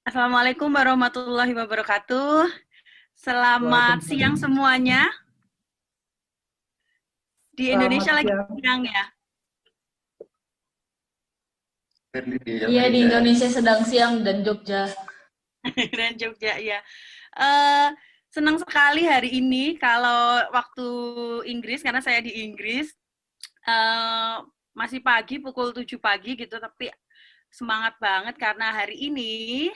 Assalamualaikum warahmatullahi wabarakatuh. Selamat siang Waalaikumsalam. semuanya. Di Selamat Indonesia lagi siang. siang ya. Firly di Iya, di Amerika. Indonesia sedang siang dan Jogja. Dan Jogja ya. Eh, Senang sekali hari ini kalau waktu Inggris karena saya di Inggris eh, masih pagi pukul 7 pagi gitu, tapi semangat banget karena hari ini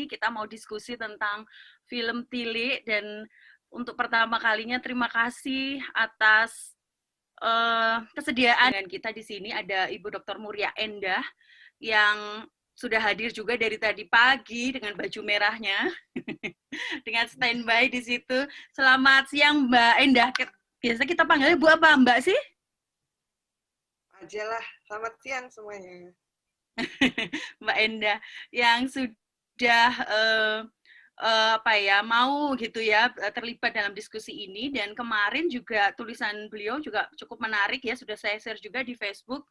kita mau diskusi tentang film Tilik. Dan untuk pertama kalinya terima kasih atas kesediaan dengan kita di sini. Ada Ibu Dr. Muria Endah yang sudah hadir juga dari tadi pagi dengan baju merahnya, dengan standby di situ. Selamat siang Mbak Endah. Biasa kita panggilnya Bu apa Mbak sih? Aja lah. Selamat siang semuanya. Mbak Endah yang sudah mau gitu ya terlibat dalam diskusi ini. Dan kemarin juga tulisan beliau juga cukup menarik ya, sudah saya share juga di Facebook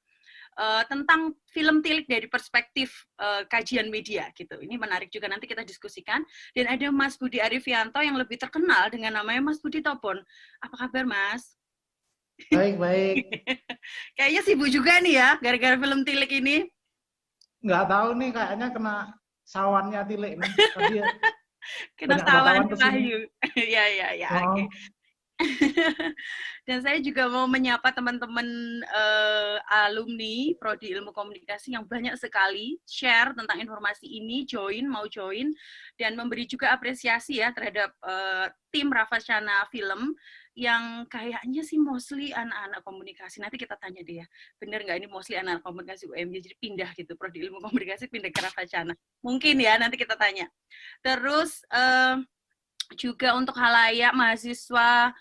tentang film Tilik dari perspektif kajian media gitu. Ini menarik juga, nanti kita diskusikan. Dan ada Mas Budi Arifianto yang lebih terkenal dengan namanya Mas Budi Topon. Apa kabar Mas? Baik. Kayaknya sibuk juga nih ya gara-gara film Tilik ini. Nggak tahu nih, kayaknya kena sawannya Tilik nih. Tadi Kena banyak sawan wartawan kesini. Wahyu. Ya, Oh, oke. Dan saya juga mau menyapa teman-teman alumni Prodi Ilmu Komunikasi yang banyak sekali share tentang informasi ini, mau join, dan memberi juga apresiasi ya terhadap tim Rafacana Film yang kayaknya sih mostly anak-anak komunikasi. Nanti kita tanya deh ya, bener nggak ini mostly anak komunikasi UMY, jadi pindah gitu, Prodi Ilmu Komunikasi pindah ke Rafacana. Mungkin ya, nanti kita tanya. Terus juga untuk halayak mahasiswa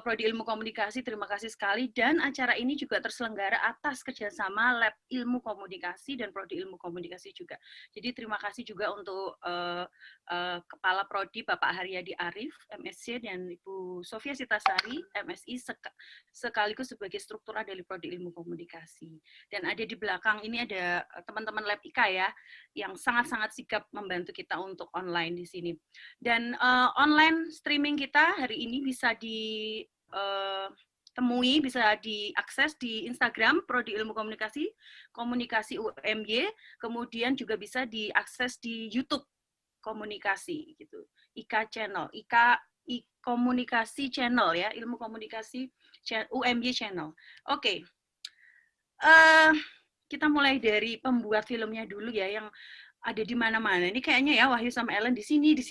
Prodi Ilmu Komunikasi, terima kasih sekali. Dan acara ini juga terselenggara atas kerjasama Lab Ilmu Komunikasi dan Prodi Ilmu Komunikasi juga. Jadi terima kasih juga untuk Kepala Prodi Bapak Haryadi Arif, MSc, dan Ibu Sofia Sitasari, MSI, sekaligus sebagai struktural dari Prodi Ilmu Komunikasi. Dan ada di belakang ini ada teman-teman Lab IKA ya, yang sangat-sangat sigap membantu kita untuk online di sini. Dan online streaming kita hari ini bisa ditemui, bisa diakses di Instagram Prodi Ilmu Komunikasi, Komunikasi UMY, kemudian juga bisa diakses di YouTube Komunikasi gitu. IKA Channel, Komunikasi Channel ya, Ilmu Komunikasi UMY Channel. Oke. Kita mulai dari pembuat filmnya dulu ya, yang ada di mana-mana. Ini kayaknya ya Wahyu sama Ellen di sini gitu.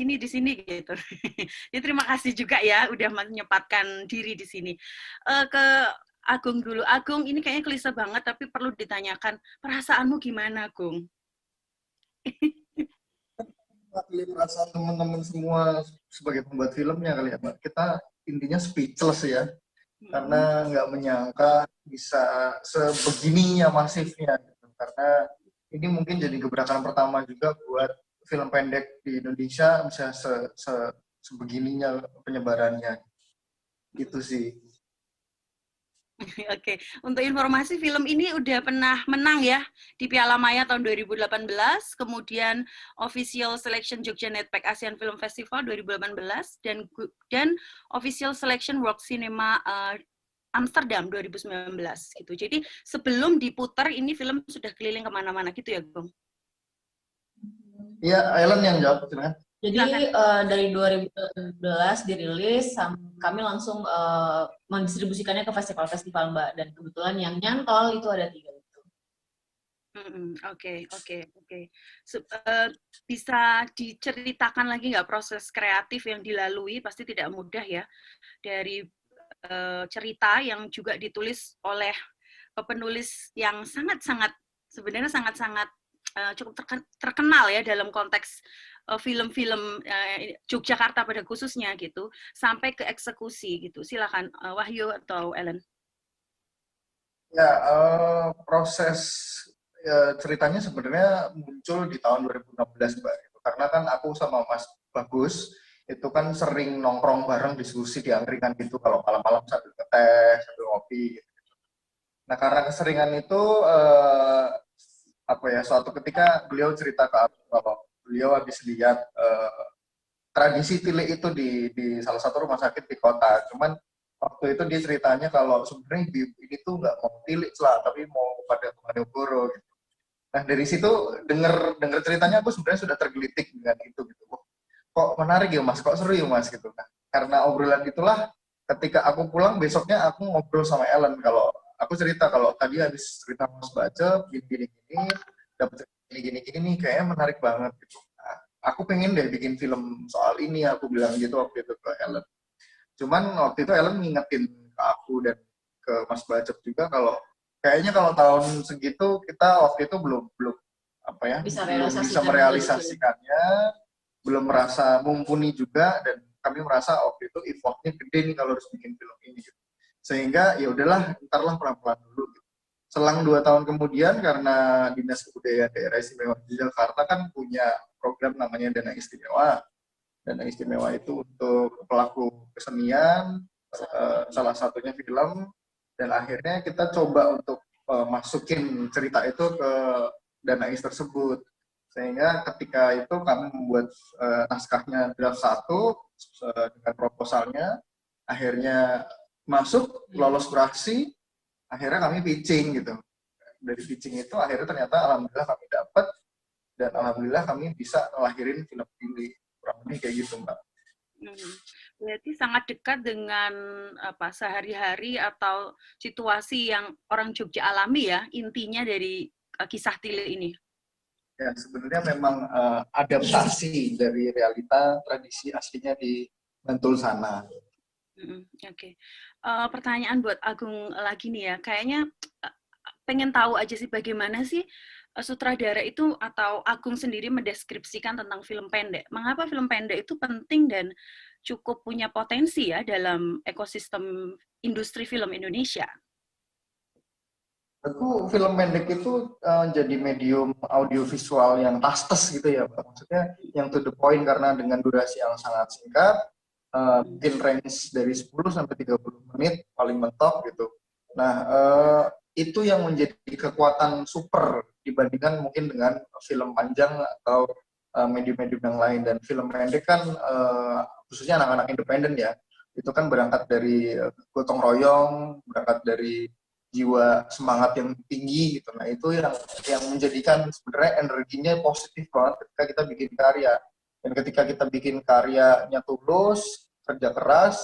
Jadi terima kasih juga ya udah menyempatkan diri di sini. Ke Agung dulu. Agung, ini kayaknya klise banget tapi perlu ditanyakan. Perasaanmu gimana, Agung? Perasaan teman-teman semua sebagai pembuat filmnya kali ya, Mbak. Kita intinya speechless ya. Karena nggak menyangka bisa sebegininya masifnya. Gitu. Karena ini mungkin jadi gebrakan pertama juga buat film pendek di Indonesia bisa sebegininya penyebarannya. Gitu sih. Oke, untuk informasi film ini udah pernah menang ya di Piala Maya tahun 2018, kemudian Official Selection Jogja Netpack Asian Film Festival 2018 dan Official Selection World Cinema Amsterdam 2019 gitu. Jadi sebelum diputar ini film sudah keliling kemana-mana gitu ya, Bang? Iya, Ellen yang jawab, silakan. Jadi dari 2012 dirilis, kami langsung mendistribusikannya ke festival-festival Mbak. Dan kebetulan yang nyantol itu ada 3 itu. Oke. Bisa diceritakan lagi nggak proses kreatif yang dilalui? Pasti tidak mudah ya, dari cerita yang juga ditulis oleh penulis yang sangat-sangat cukup terkenal ya dalam konteks film-film Yogyakarta pada khususnya gitu, sampai ke eksekusi gitu. Silakan Wahyu atau Ellen. Ya, proses ceritanya sebenarnya muncul di tahun 2016, Mbak. Karena kan aku sama Mas Bagus itu kan sering nongkrong bareng diskusi di angkringan gitu kalau malam-malam sambil ngeteh, sambil ngopi gitu. Nah, karena keseringan itu suatu ketika beliau cerita ke aku kalau beliau habis lihat tradisi tilik itu di salah satu rumah sakit di kota. Cuman waktu itu dia ceritanya kalau sebenarnya ini tuh nggak mau tilik lah, tapi mau pada Malioboro gitu. Nah dari situ denger ceritanya aku sebenarnya sudah tergelitik dengan itu gitu. Kok menarik ya mas, kok seru ya mas gitu. Nah karena obrolan itulah ketika aku pulang besoknya aku ngobrol sama Ellen, kalau aku cerita kalau tadi habis cerita mas baca gini dapat gini nih kayaknya menarik banget gitu. Nah, aku pengen deh bikin film soal ini, aku bilang gitu waktu itu ke Ellen. Cuman waktu itu Ellen ngingetin ke aku dan ke Mas Bacep juga kalau kayaknya kalau tahun segitu kita waktu itu belum apa ya, belum bisa merealisasikannya, belum merasa mumpuni juga, dan kami merasa waktu itu effortnya gede nih kalau harus bikin film ini. Sehingga ya udahlah, entarlah pelan-pelan dulu. Selang 2 tahun kemudian, karena Dinas Kebudayaan Daerah Istimewa Yogyakarta kan punya program namanya Dana Istimewa. Dana Istimewa itu untuk pelaku kesenian, salah satunya film, dan akhirnya kita coba untuk masukin cerita itu ke Dana Is tersebut. Sehingga ketika itu kami membuat naskahnya draft 1 dengan proposalnya, akhirnya masuk, lolos kurasi, akhirnya kami pitching gitu. Dari pitching itu akhirnya ternyata alhamdulillah kami dapat, dan alhamdulillah kami bisa ngelahirin film ini. Kurang lebih kayak gitu Mbak. Berarti sangat dekat dengan apa sehari-hari atau situasi yang orang Jogja alami ya, intinya dari kisah Tile ini. Ya sebenarnya memang adaptasi dari realita tradisi aslinya di Bantul sana. Oke. Pertanyaan buat Agung lagi nih ya, kayaknya pengen tahu aja sih bagaimana sih sutradara itu atau Agung sendiri mendeskripsikan tentang film pendek. Mengapa film pendek itu penting dan cukup punya potensi ya dalam ekosistem industri film Indonesia? Aku film pendek itu jadi medium audiovisual yang tastes gitu ya, Pak. Maksudnya yang to the point karena dengan durasi yang sangat singkat, mungkin range dari 10 sampai 30 menit paling mentok gitu. Nah, itu yang menjadi kekuatan super dibandingkan mungkin dengan film panjang atau medium-medium yang lain. Dan film pendek kan khususnya anak-anak independen ya, itu kan berangkat dari gotong royong, berangkat dari jiwa semangat yang tinggi gitu. Nah itu yang menjadikan sebenarnya energinya positif banget ketika kita bikin karya. Dan ketika kita bikin karyanya tulus, kerja keras,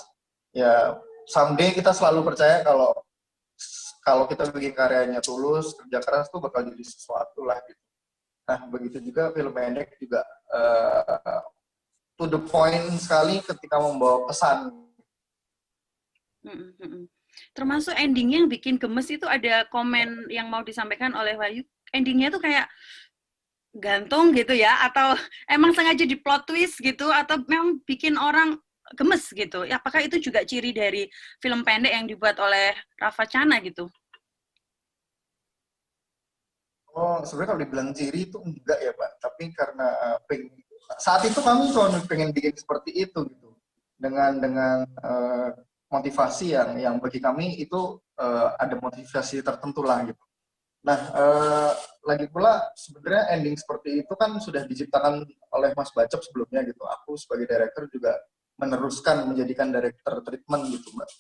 ya someday kita selalu percaya kalau kita bikin karyanya tulus, kerja keras tuh bakal jadi sesuatu lah gitu. Nah begitu juga film pendek juga to the point sekali ketika membawa pesan. Termasuk endingnya yang bikin gemes itu ada komen yang mau disampaikan oleh Wahyu. Endingnya tuh kayak gantung gitu ya, atau emang sengaja di plot twist gitu, atau memang bikin orang gemes gitu. Ya, apakah itu juga ciri dari film pendek yang dibuat oleh Rafa Chana gitu? Oh, sebenarnya kalau dibilang ciri itu enggak ya Pak, tapi karena saat itu kami cuma pengen bikin seperti itu gitu, dengan motivasi yang bagi kami itu ada motivasi tertentu lah gitu. Nah, lagi pula sebenarnya ending seperti itu kan sudah diciptakan oleh Mas Bacep sebelumnya gitu. Aku sebagai director juga meneruskan menjadikan director treatment gitu Mbak.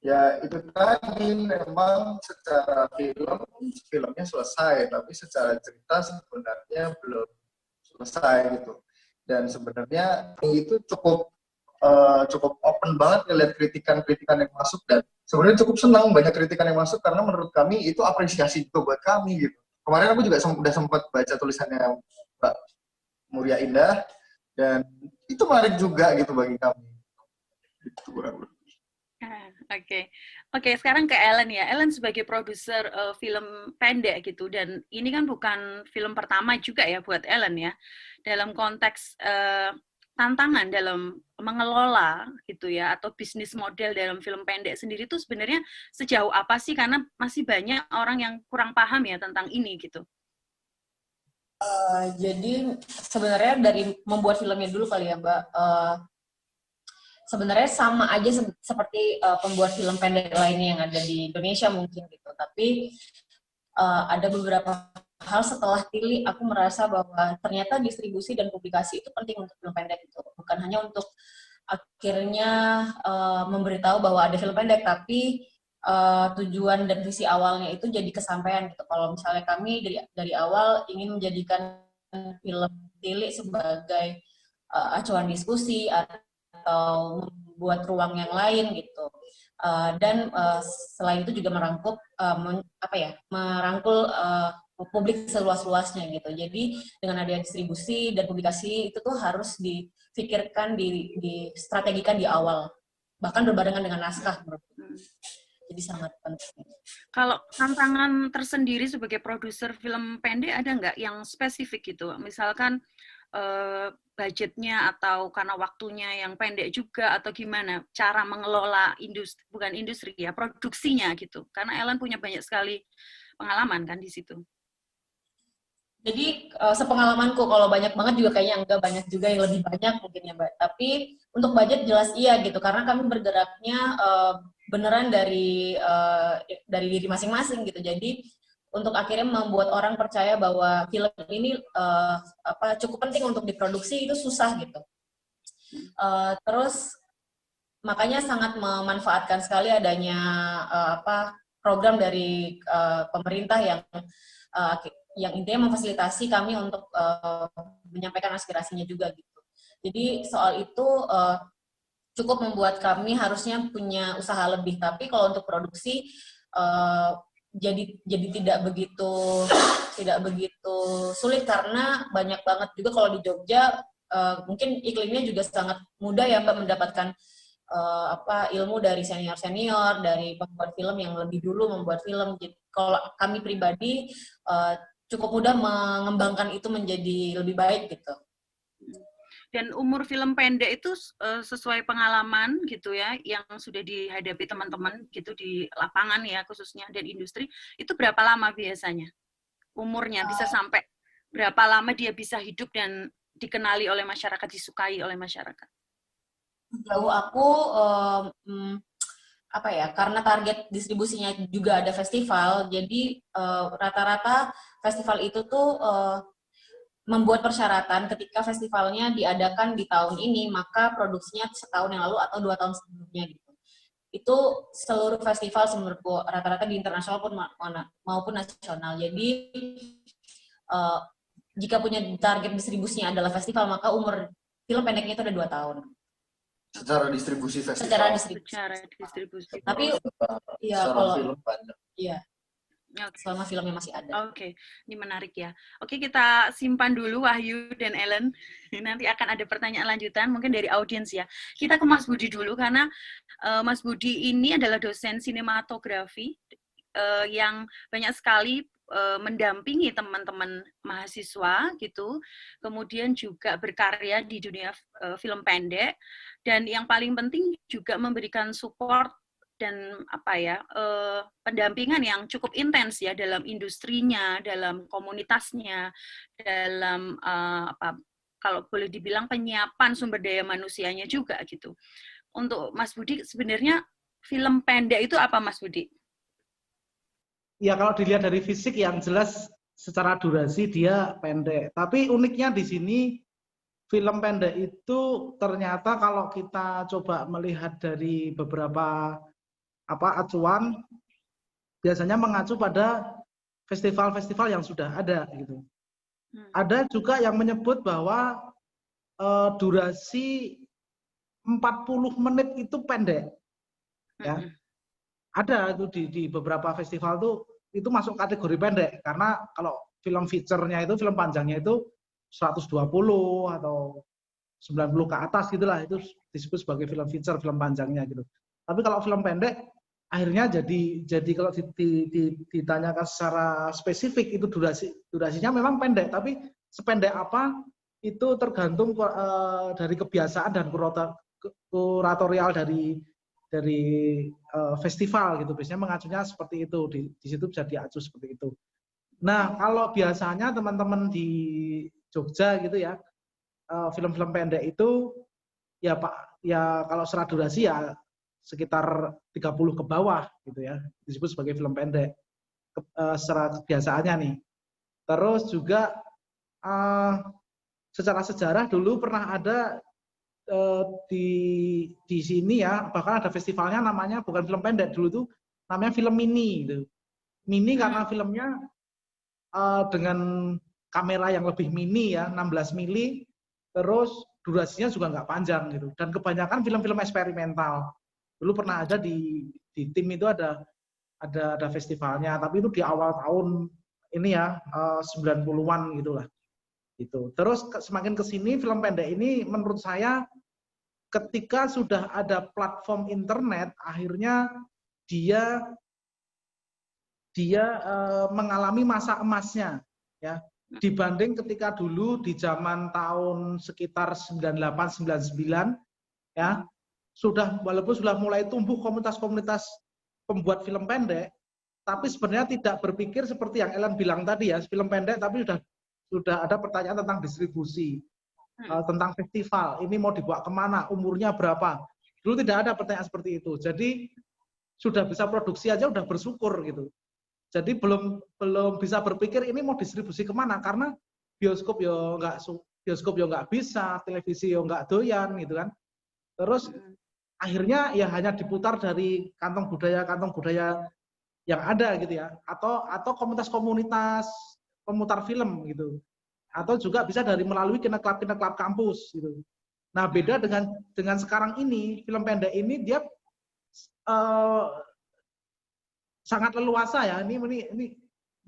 Ya itu tadi memang secara filmnya selesai, tapi secara cerita sebenarnya belum selesai gitu. Dan sebenarnya itu cukup open banget ngeliat kritikan-kritikan yang masuk, dan sebenarnya cukup senang banyak kritikan yang masuk karena menurut kami itu apresiasi itu buat kami gitu. Kemarin aku juga udah sempat baca tulisannya Mbak Muria Indah dan itu menarik juga gitu bagi kami. Gitu. Oke, sekarang ke Ellen ya. Ellen sebagai produser film pendek gitu, dan ini kan bukan film pertama juga ya buat Ellen ya. Dalam konteks tantangan dalam mengelola gitu ya, atau bisnis model dalam film pendek sendiri itu sebenarnya sejauh apa sih? Karena masih banyak orang yang kurang paham ya tentang ini gitu. Jadi sebenarnya dari membuat filmnya dulu kali ya Mbak. Sebenarnya sama aja seperti pembuat film pendek lainnya yang ada di Indonesia mungkin gitu. Tapi ada beberapa hal setelah Tili, aku merasa bahwa ternyata distribusi dan publikasi itu penting untuk film pendek itu. Bukan hanya untuk akhirnya memberitahu bahwa ada film pendek, tapi tujuan dan visi awalnya itu jadi kesampaian gitu. Kalau misalnya kami dari awal ingin menjadikan film Tili sebagai acuan diskusi atau membuat ruang yang lain gitu. Dan selain itu juga merangkul publik seluas-luasnya gitu. Jadi dengan adanya distribusi dan publikasi itu tuh harus difikirkan, distrategikan di awal, bahkan berbarengan dengan naskah menurutku. Jadi sangat penting. Kalau tantangan tersendiri sebagai produser film pendek ada nggak yang spesifik gitu? Misalkan budgetnya atau karena waktunya yang pendek juga, atau gimana cara mengelola produksinya gitu. Karena Ellen punya banyak sekali pengalaman kan di situ. Jadi sepengalamanku, kalau banyak banget juga kayaknya enggak, banyak juga yang lebih banyak mungkin ya Mbak. Tapi untuk budget jelas iya gitu, karena kami bergeraknya beneran dari diri masing-masing gitu. Jadi untuk akhirnya membuat orang percaya bahwa film ini cukup penting untuk diproduksi itu susah gitu. Terus makanya sangat memanfaatkan sekali adanya program dari pemerintah yang intinya memfasilitasi kami untuk menyampaikan aspirasinya juga gitu. Jadi soal itu cukup membuat kami harusnya punya usaha lebih, tapi kalau untuk produksi jadi tidak begitu sulit karena banyak banget juga kalau di Jogja mungkin iklimnya juga sangat mudah ya Mbak mendapatkan ilmu dari senior dari pembuat film yang lebih dulu membuat film. Jadi kalau kami pribadi cukup mudah mengembangkan itu menjadi lebih baik gitu. Dan umur film pendek itu sesuai pengalaman gitu ya, yang sudah dihadapi teman-teman gitu di lapangan ya khususnya dan industri, itu berapa lama biasanya? Umurnya bisa sampai berapa lama dia bisa hidup dan dikenali oleh masyarakat, disukai oleh masyarakat? Jauh aku karena target distribusinya juga ada festival, jadi rata-rata festival itu tuh membuat persyaratan ketika festivalnya diadakan di tahun ini, maka produksinya setahun yang lalu atau 2 tahun sebelumnya gitu. Itu seluruh festival menurutku rata-rata di internasional maupun nasional. Jadi jika punya target distribusinya adalah festival, maka umur film pendeknya itu ada 2 tahun. Secara distribusi festival. Secara distribusi. Tapi ya kalau film panjang. Iya. Selama filmnya masih ada. Oke, ini menarik ya. Oke, kita simpan dulu Wahyu dan Ellen. Nanti akan ada pertanyaan lanjutan mungkin dari audiens ya. Kita ke Mas Budi dulu karena Mas Budi ini adalah dosen sinematografi yang banyak sekali mendampingi teman-teman mahasiswa gitu, kemudian juga berkarya di dunia film pendek, dan yang paling penting juga memberikan support dan pendampingan yang cukup intens ya dalam industrinya, dalam komunitasnya, dalam kalau boleh dibilang penyiapan sumber daya manusianya juga gitu. Untuk Mas Budi sebenarnya film pendek itu apa Mas Budi? Ya kalau dilihat dari fisik yang jelas secara durasi dia pendek. Tapi uniknya di sini film pendek itu ternyata kalau kita coba melihat dari beberapa acuan, biasanya mengacu pada festival-festival yang sudah ada gitu. Ada juga yang menyebut bahwa durasi 40 menit itu pendek. Ya. Ada itu di beberapa festival tuh itu masuk kategori pendek karena kalau film feature-nya itu film panjangnya itu 120 atau 90 ke atas gitulah, itu disebut sebagai film feature, film panjangnya gitu. Tapi kalau film pendek akhirnya jadi kalau ditanyakan secara spesifik itu durasinya memang pendek, tapi sependek apa itu tergantung dari kebiasaan dan kuratorial dari festival gitu. Biasanya mengacunya seperti itu, di situ bisa diacu seperti itu. Nah, kalau biasanya teman-teman di Jogja gitu ya, film-film pendek itu ya Pak, ya kalau secara durasi ya sekitar 30 ke bawah gitu ya, disebut sebagai film pendek secara kebiasaannya nih. Terus juga secara sejarah dulu pernah ada di sini ya, bahkan ada festivalnya namanya bukan film pendek dulu tuh, namanya film mini gitu. Mini karena filmnya dengan kamera yang lebih mini ya, 16 mili, terus durasinya juga nggak panjang gitu. Dan kebanyakan film-film eksperimental. Dulu pernah ada di tim itu ada festivalnya, tapi itu di awal tahun ini ya, 90-an gitulah. Gitu. Terus semakin ke sini film pendek ini menurut saya ketika sudah ada platform internet, akhirnya dia mengalami masa emasnya, ya. Dibanding ketika dulu di zaman tahun sekitar 98-99, ya, walaupun sudah mulai tumbuh komunitas-komunitas pembuat film pendek, tapi sebenarnya tidak berpikir seperti yang Ellen bilang tadi ya, film pendek, tapi sudah ada pertanyaan tentang distribusi. Tentang festival, ini mau dibawa kemana, umurnya berapa. Dulu tidak ada pertanyaan seperti itu. Jadi sudah bisa produksi aja udah bersyukur gitu. Jadi belum bisa berpikir ini mau distribusi kemana, karena bioskop ya nggak bisa, televisi ya nggak doyan gitu kan. Terus akhirnya ya hanya diputar dari kantong budaya yang ada gitu ya, atau komunitas-komunitas pemutar film gitu. Atau juga bisa melalui kinaklab kampus gitu. Nah, beda dengan sekarang ini, film pendek ini dia sangat leluasa ya. Ini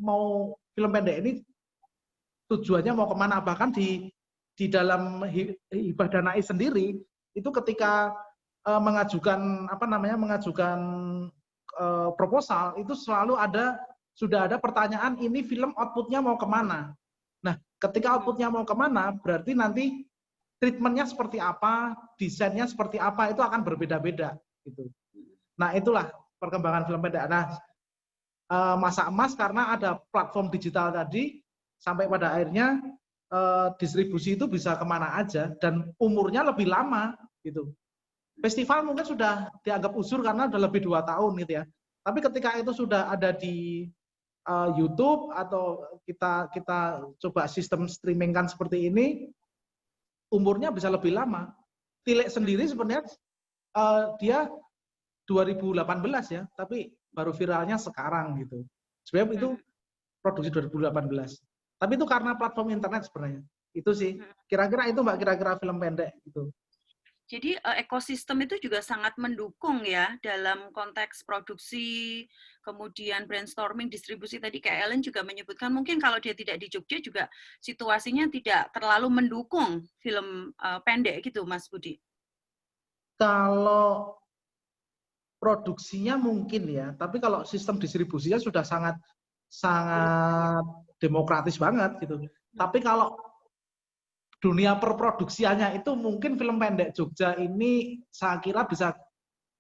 mau film pendek ini tujuannya mau kemana, bahkan di dalam hibah danai sendiri itu ketika mengajukan proposal itu selalu sudah ada pertanyaan ini film outputnya mau kemana. Nah, ketika outputnya mau kemana, berarti nanti treatmentnya seperti apa, desainnya seperti apa, itu akan berbeda-beda. Gitu. Nah, itulah perkembangan film pendek. Nah, masa emas karena ada platform digital tadi, sampai pada akhirnya distribusi itu bisa kemana aja, dan umurnya lebih lama. Gitu. Festival mungkin sudah dianggap usur karena sudah lebih 2 tahun gitu ya. Tapi ketika itu sudah ada di YouTube atau kita coba sistem streaming kan seperti ini, umurnya bisa lebih lama. Tilik sendiri sebenarnya dia 2018 ya, tapi baru viralnya sekarang gitu. Sebenarnya itu produksi 2018. Tapi itu karena platform internet sebenarnya. Itu sih. Kira-kira itu Mbak, kira-kira film pendek gitu. Jadi ekosistem itu juga sangat mendukung ya dalam konteks produksi, kemudian brainstorming, distribusi. Tadi kayak Ellen juga menyebutkan mungkin kalau dia tidak di Jogja juga situasinya tidak terlalu mendukung film pendek gitu, Mas Budi. Kalau produksinya mungkin ya, tapi kalau sistem distribusinya sudah sangat demokratis banget gitu. Tapi kalau dunia perproduksiannya itu mungkin film pendek Jogja ini saya kira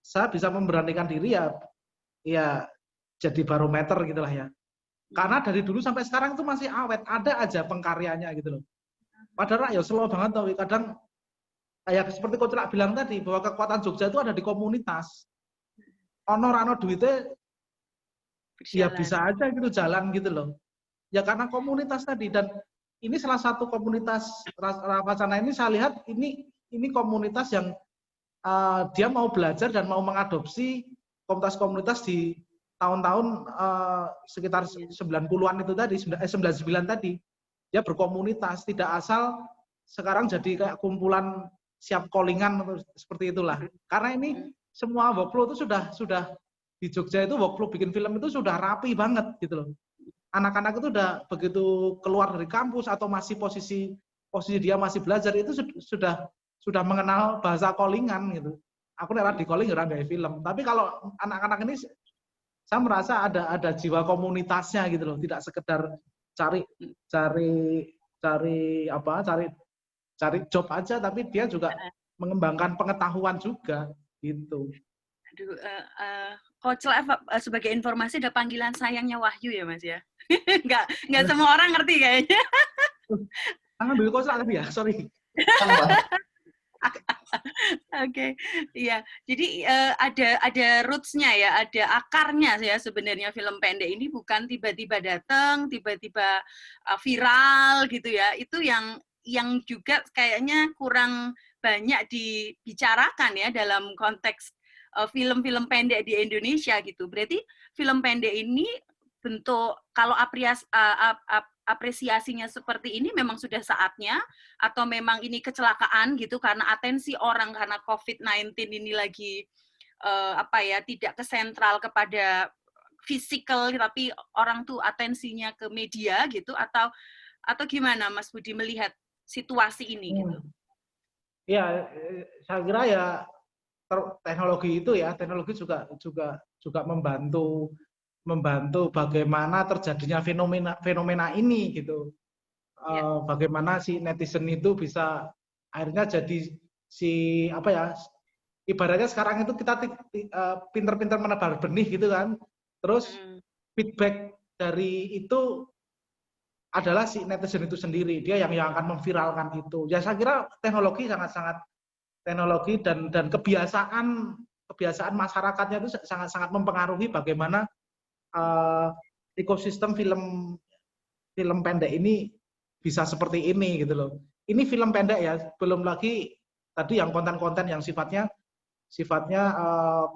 saya bisa memberanikan diri ya jadi barometer gitulah ya. Karena dari dulu sampai sekarang itu masih awet, ada aja pengkaryanya gitu loh. Padahal ya slow banget tau, kadang kayak seperti Coach Rak bilang tadi bahwa kekuatan Jogja itu ada di komunitas. Ono rano duitnya ya bisa aja gitu jalan gitu loh. Ya karena komunitas tadi, dan ini salah satu komunitas Rawacana ini saya lihat ini komunitas yang dia mau belajar dan mau mengadopsi komunitas-komunitas di tahun-tahun sekitar 90-an itu tadi, 99 tadi. Dia berkomunitas, tidak asal sekarang jadi kayak kumpulan siap callingan seperti itulah. Karena ini semua workflow itu sudah di Jogja itu workflow bikin film itu sudah rapi banget gitu loh. Anak-anak itu udah begitu keluar dari kampus atau masih posisi dia masih belajar itu sudah mengenal bahasa callingan gitu. Aku nek di calling ora gawe film. Tapi kalau anak-anak ini saya merasa ada jiwa komunitasnya gitu loh, tidak sekedar cari job aja, tapi dia juga mengembangkan pengetahuan juga gitu. Aduh, Coach Live sebagai informasi ada panggilan sayangnya Wahyu ya Mas ya. Nggak semua orang ngerti kayaknya. Tangan dulu Coach Live ya, sorry. Oke, iya. Jadi ada roots-nya ya, ada akarnya ya sebenarnya film pendek ini bukan tiba-tiba datang, tiba-tiba viral gitu ya. Itu yang juga kayaknya kurang banyak dibicarakan ya dalam konteks film-film pendek di Indonesia gitu. Berarti film pendek ini bentuk kalau apresiasinya seperti ini memang sudah saatnya atau memang ini kecelakaan gitu karena atensi orang karena COVID-19 ini lagi tidak kesentral kepada fisikal tapi orang tuh atensinya ke media gitu atau gimana Mas Budi melihat situasi ini gitu? Ya, saya kira ya teknologi itu ya teknologi juga membantu bagaimana terjadinya fenomena ini gitu. Bagaimana si netizen itu bisa akhirnya jadi ibaratnya sekarang itu kita pinter-pinter menebar benih gitu kan, terus feedback dari itu adalah si netizen itu sendiri, dia yang akan memviralkan itu. Ya saya kira teknologi teknologi dan kebiasaan masyarakatnya itu sangat mempengaruhi bagaimana ekosistem film pendek ini bisa seperti ini gitu loh. Ini film pendek ya, belum lagi tadi yang konten-konten yang sifatnya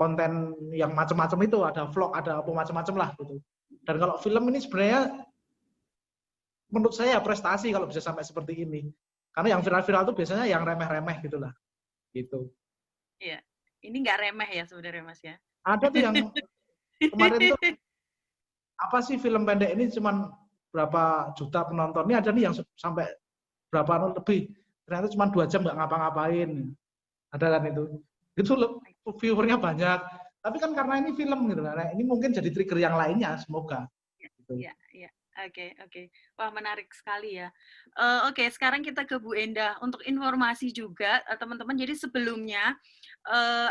konten yang macam-macam itu, ada vlog, ada apa macam-macam lah gitu. Dan kalau film ini sebenarnya menurut saya prestasi kalau bisa sampai seperti ini. Karena yang viral-viral itu biasanya yang remeh-remeh gitulah. Gitu. Iya. Ini nggak remeh ya sebenarnya Mas ya. Ada tuh yang kemarin tuh apa sih film pendek ini cuman berapa juta penontonnya, ada nih yang sampai berapa lebih, ternyata cuma 2 jam nggak ngapa-ngapain, ada kan itu loh, viewernya banyak, tapi kan karena ini film gitu, nah ini mungkin jadi trigger yang lainnya, semoga. Iya, iya. Oke. Wah, menarik sekali ya. Oke, sekarang kita ke Bu Endah. Untuk informasi juga, teman-teman, jadi sebelumnya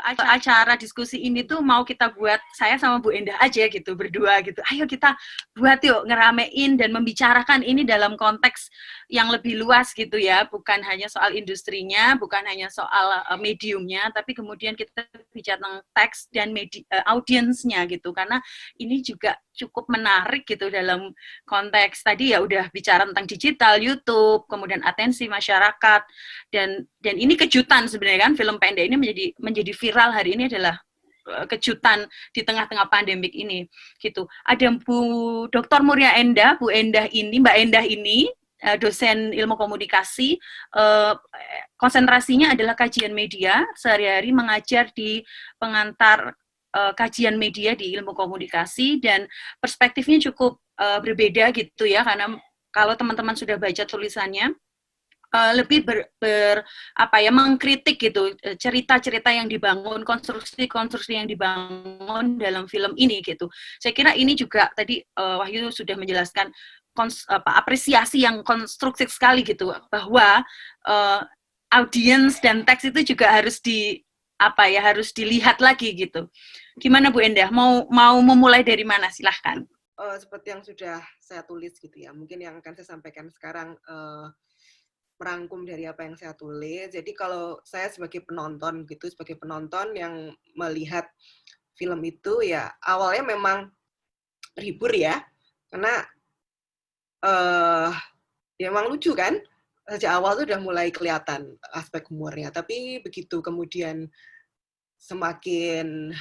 acara diskusi ini tuh mau kita buat, saya sama Bu Endah aja gitu, berdua gitu. Ayo kita buat yuk, ngeramein dan membicarakan ini dalam konteks yang lebih luas gitu ya. Bukan hanya soal industrinya, bukan hanya soal mediumnya, tapi kemudian kita bicara tentang teks dan audiensnya gitu. Karena ini juga cukup menarik gitu dalam konteks tadi ya udah bicara tentang digital, YouTube, kemudian atensi masyarakat dan ini kejutan sebenarnya kan film pendek ini menjadi viral hari ini adalah kejutan di tengah-tengah pandemik ini gitu. Ada Bu Dr. Muria Endah, Mbak Endah ini dosen ilmu komunikasi, konsentrasinya adalah kajian media, sehari-hari mengajar di pengantar kajian media di ilmu komunikasi dan perspektifnya cukup berbeda gitu ya, karena kalau teman-teman sudah baca tulisannya lebih mengkritik gitu cerita-cerita yang dibangun, konstruksi yang dibangun dalam film ini gitu. Saya kira ini juga tadi Wahyu sudah menjelaskan apresiasi yang konstruktif sekali gitu, bahwa audiens dan teks itu juga harus harus dilihat lagi gitu. Gimana Bu Endah? Mau memulai dari mana? Silahkan. Seperti yang sudah saya tulis gitu ya. Mungkin yang akan saya sampaikan sekarang merangkum dari apa yang saya tulis. Jadi kalau saya sebagai penonton gitu, sebagai penonton yang melihat film itu ya awalnya memang terhibur ya, karena ya memang lucu kan. Sejak awal tuh udah mulai kelihatan aspek humornya. Tapi begitu kemudian semakin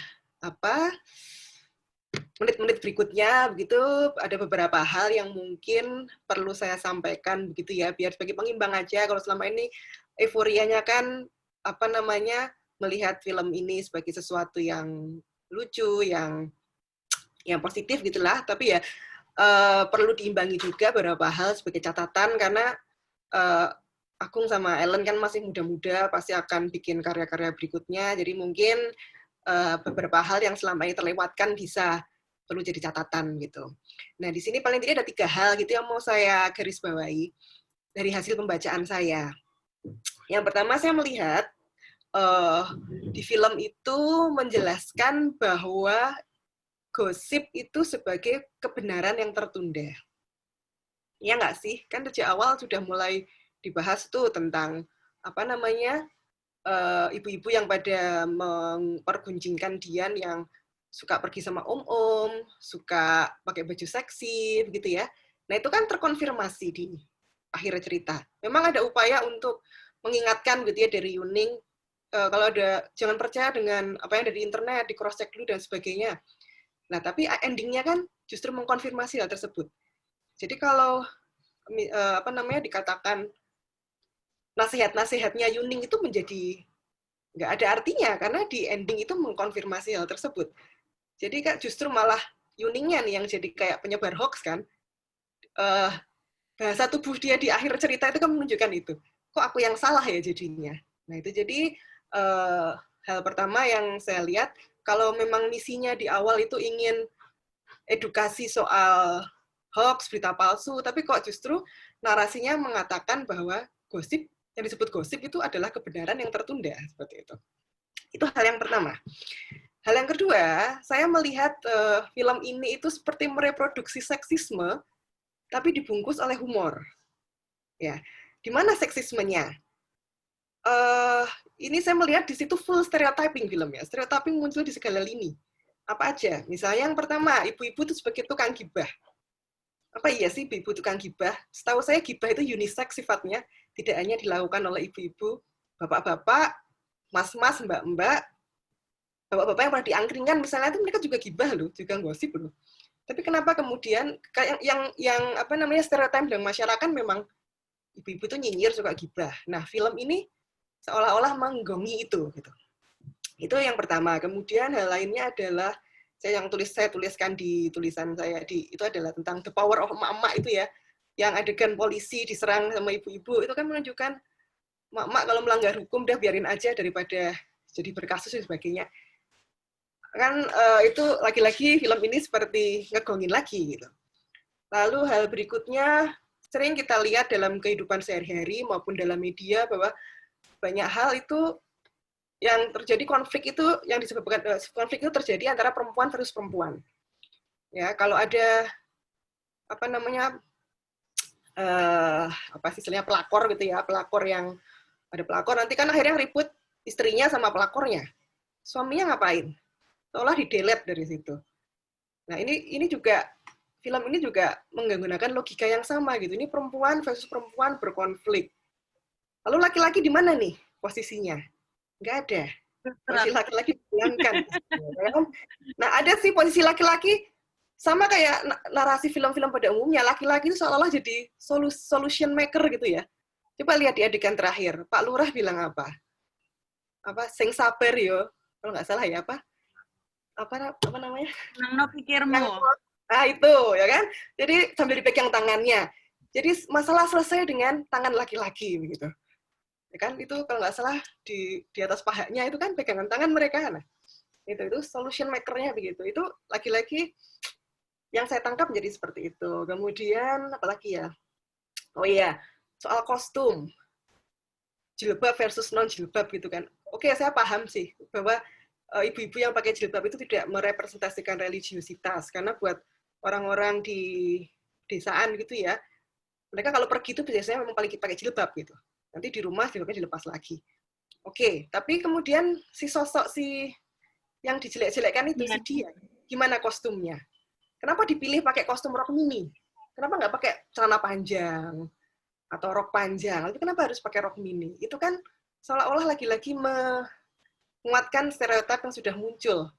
menit-menit berikutnya begitu ada beberapa hal yang mungkin perlu saya sampaikan begitu ya, biar sebagai pengimbang aja. Kalau selama ini euforianya kan melihat film ini sebagai sesuatu yang lucu, yang positif gitulah, tapi ya perlu diimbangi juga beberapa hal sebagai catatan, karena Agung sama Ellen kan masih muda-muda, pasti akan bikin karya-karya berikutnya, jadi mungkin beberapa hal yang selama ini terlewatkan bisa perlu jadi catatan gitu. Nah, di sini paling tidak ada 3 hal gitu yang mau saya garis bawahi dari hasil pembacaan saya. Yang pertama, saya melihat di film itu menjelaskan bahwa gosip itu sebagai kebenaran yang tertunda. Ya nggak sih? Kan sejak awal sudah mulai dibahas tuh tentang ibu-ibu yang pada mempergunjingkan Dian yang suka pergi sama om-om, suka pakai baju seksi, begitu ya. Nah, itu kan terkonfirmasi di akhir cerita. Memang ada upaya untuk mengingatkan gitu ya dari Yuning, kalau ada, jangan percaya dengan apa yang ada di internet, di cross check dulu dan sebagainya. Nah, tapi endingnya kan justru mengkonfirmasi hal tersebut. Jadi kalau dikatakan nasihat-nasihatnya Yuning itu menjadi nggak ada artinya, karena di ending itu mengkonfirmasi hal tersebut. Jadi kan justru malah Yuningnya nih yang jadi kayak penyebar hoax kan. Bahasa tubuh dia di akhir cerita itu kan menunjukkan itu. Kok aku yang salah ya jadinya. Nah itu jadi hal pertama yang saya lihat, kalau memang misinya di awal itu ingin edukasi soal hoax, berita palsu, tapi kok justru narasinya mengatakan bahwa gosip, yang disebut gosip itu adalah kebenaran yang tertunda, seperti itu. Itu hal yang pertama. Hal yang kedua, saya melihat film ini itu seperti mereproduksi seksisme, tapi dibungkus oleh humor. Ya, di mana seksismenya? Ini saya melihat di situ full stereotyping filmnya. Stereotyping muncul di segala lini. Apa aja? Misalnya yang pertama, ibu-ibu itu sebagai tukang gibah. Apa iya sih ibu-ibu tukang gibah? Setahu saya gibah itu unisex sifatnya, tidak hanya dilakukan oleh ibu-ibu, bapak-bapak, mas-mas, mbak-mbak, bapak-bapak yang pernah diangkringan misalnya itu mereka juga gibah loh, juga gosip loh. Tapi kenapa kemudian yang apa namanya stereotip dalam masyarakat memang ibu-ibu itu nyinyir suka gibah. Nah, film ini seolah-olah menggongi itu gitu. Itu yang pertama. Kemudian hal lainnya adalah saya tuliskan di tulisan saya itu adalah tentang the power of emak-emak itu ya. Yang adegan polisi diserang sama ibu-ibu itu kan menunjukkan emak-emak kalau melanggar hukum udah biarin aja daripada jadi berkasus dan sebagainya. Kan itu lagi-lagi film ini seperti ngegongin lagi gitu. Lalu hal berikutnya sering kita lihat dalam kehidupan sehari-hari maupun dalam media bahwa banyak hal itu yang terjadi konflik itu yang disebabkan konflik itu terjadi antara perempuan versus perempuan. Ya, kalau ada apa namanya istilahnya pelakor gitu ya, pelakor yang ada pelakor nanti kan akhirnya ribut istrinya sama pelakornya. Suaminya ngapain? Seolah di-delete dari situ. Nah, ini juga film ini juga menggunakan logika yang sama gitu. Ini perempuan versus perempuan berkonflik. Lalu laki-laki di mana nih posisinya? Nggak ada. Posisi laki-laki dihilangkan. Nah, ada sih posisi laki-laki sama kayak narasi film-film pada umumnya. Laki-laki itu seolah-olah jadi solution maker gitu ya. Coba lihat di adegan terakhir. Pak Lurah bilang apa? Sing sabar yo. Kalau nggak salah ya, apa namanya? Nang pikirmu. Nah, itu, ya kan? Jadi sambil dipegang tangannya. Jadi masalah selesai dengan tangan laki-laki begitu. Ya kan, itu kalau nggak salah di atas pahanya itu kan pegangan tangan mereka. Nah, itu solution maker-nya begitu. Itu laki-laki yang saya tangkap menjadi seperti itu. Kemudian apalagi ya? Oh iya, soal kostum. Jilbab versus non jilbab gitu kan. Oke, saya paham sih bahwa ibu-ibu yang pakai jilbab itu tidak merepresentasikan religiusitas, karena buat orang-orang di desaan gitu ya, mereka kalau pergi itu biasanya memang paling pakai jilbab gitu. Nanti di rumah jilbabnya dilepas lagi. Oke, tapi kemudian si sosok yang dijelek-jelekkan itu si dia, gimana kostumnya? Kenapa dipilih pakai kostum rok mini? Kenapa nggak pakai celana panjang atau rok panjang? Tapi kenapa harus pakai rok mini? Itu kan seolah-olah lagi-lagi menguatkan stereotip yang sudah muncul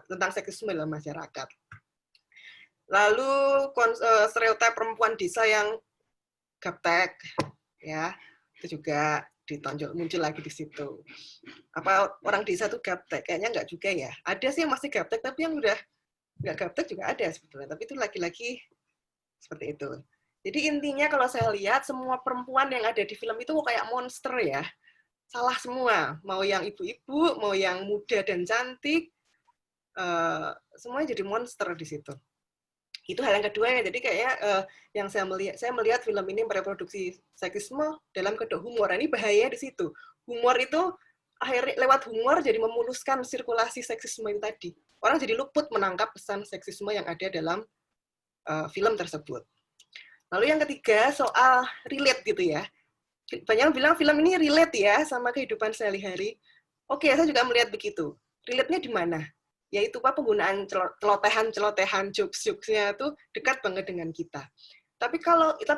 tentang seksisme dalam masyarakat. Lalu stereotip perempuan desa yang gaptek, ya itu juga muncul lagi di situ. Apa orang desa tuh gaptek? Kayaknya nggak juga ya. Ada sih yang masih gaptek, tapi yang udah nggak gaptek juga ada sebetulnya. Tapi itu laki-laki seperti itu. Jadi intinya kalau saya lihat semua perempuan yang ada di film itu kayak monster ya. Salah semua. Mau yang ibu-ibu, mau yang muda dan cantik, semuanya jadi monster di situ. Itu hal yang kedua ya. Jadi kayaknya yang saya melihat film ini mereproduksi seksisme dalam kedok humor. Ini bahaya di situ. Humor itu akhirnya lewat humor jadi memuluskan sirkulasi seksisme itu tadi. Orang jadi luput menangkap pesan seksisme yang ada dalam film tersebut. Lalu yang ketiga soal relate gitu ya. banyak yang bilang film ini relate ya sama kehidupan sehari-hari. Oke, saya juga melihat begitu. Relate-nya di mana? Yaitu penggunaan celotehan, jokes-jokesnya itu dekat banget dengan kita. Tapi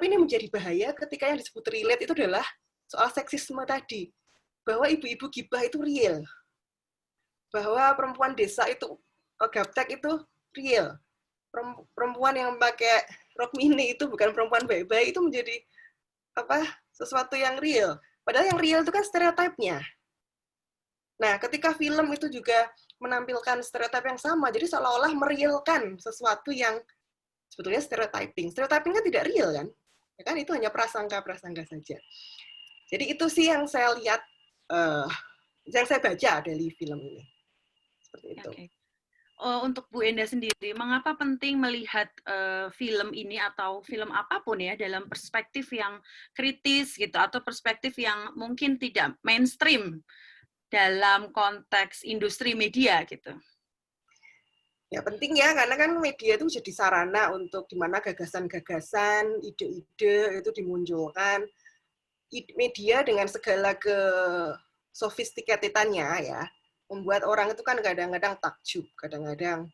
ini menjadi bahaya ketika yang disebut relate itu adalah soal seksisme tadi. Bahwa ibu-ibu gibah itu real. Bahwa perempuan desa itu gaptek itu real. Perempuan yang pakai rok mini itu bukan perempuan baik-baik, itu menjadi sesuatu yang real. Padahal yang real itu kan stereotipnya. Nah, ketika film itu juga menampilkan stereotip yang sama, jadi seolah-olah merealkan sesuatu yang sebetulnya stereotyping. Stereotyping kan tidak real kan? Ya kan, itu hanya prasangka-prasangka saja. Jadi itu sih yang saya lihat, yang saya baca dari film ini. Seperti itu. Okay. Untuk Bu Enda sendiri, mengapa penting melihat film ini atau film apapun ya dalam perspektif yang kritis gitu atau perspektif yang mungkin tidak mainstream dalam konteks industri media gitu? Ya penting ya, karena kan media itu jadi sarana untuk dimana gagasan-gagasan, ide-ide itu dimunculkan. Media dengan segala sophisticatednya ya, membuat orang itu kan kadang-kadang takjub, kadang-kadang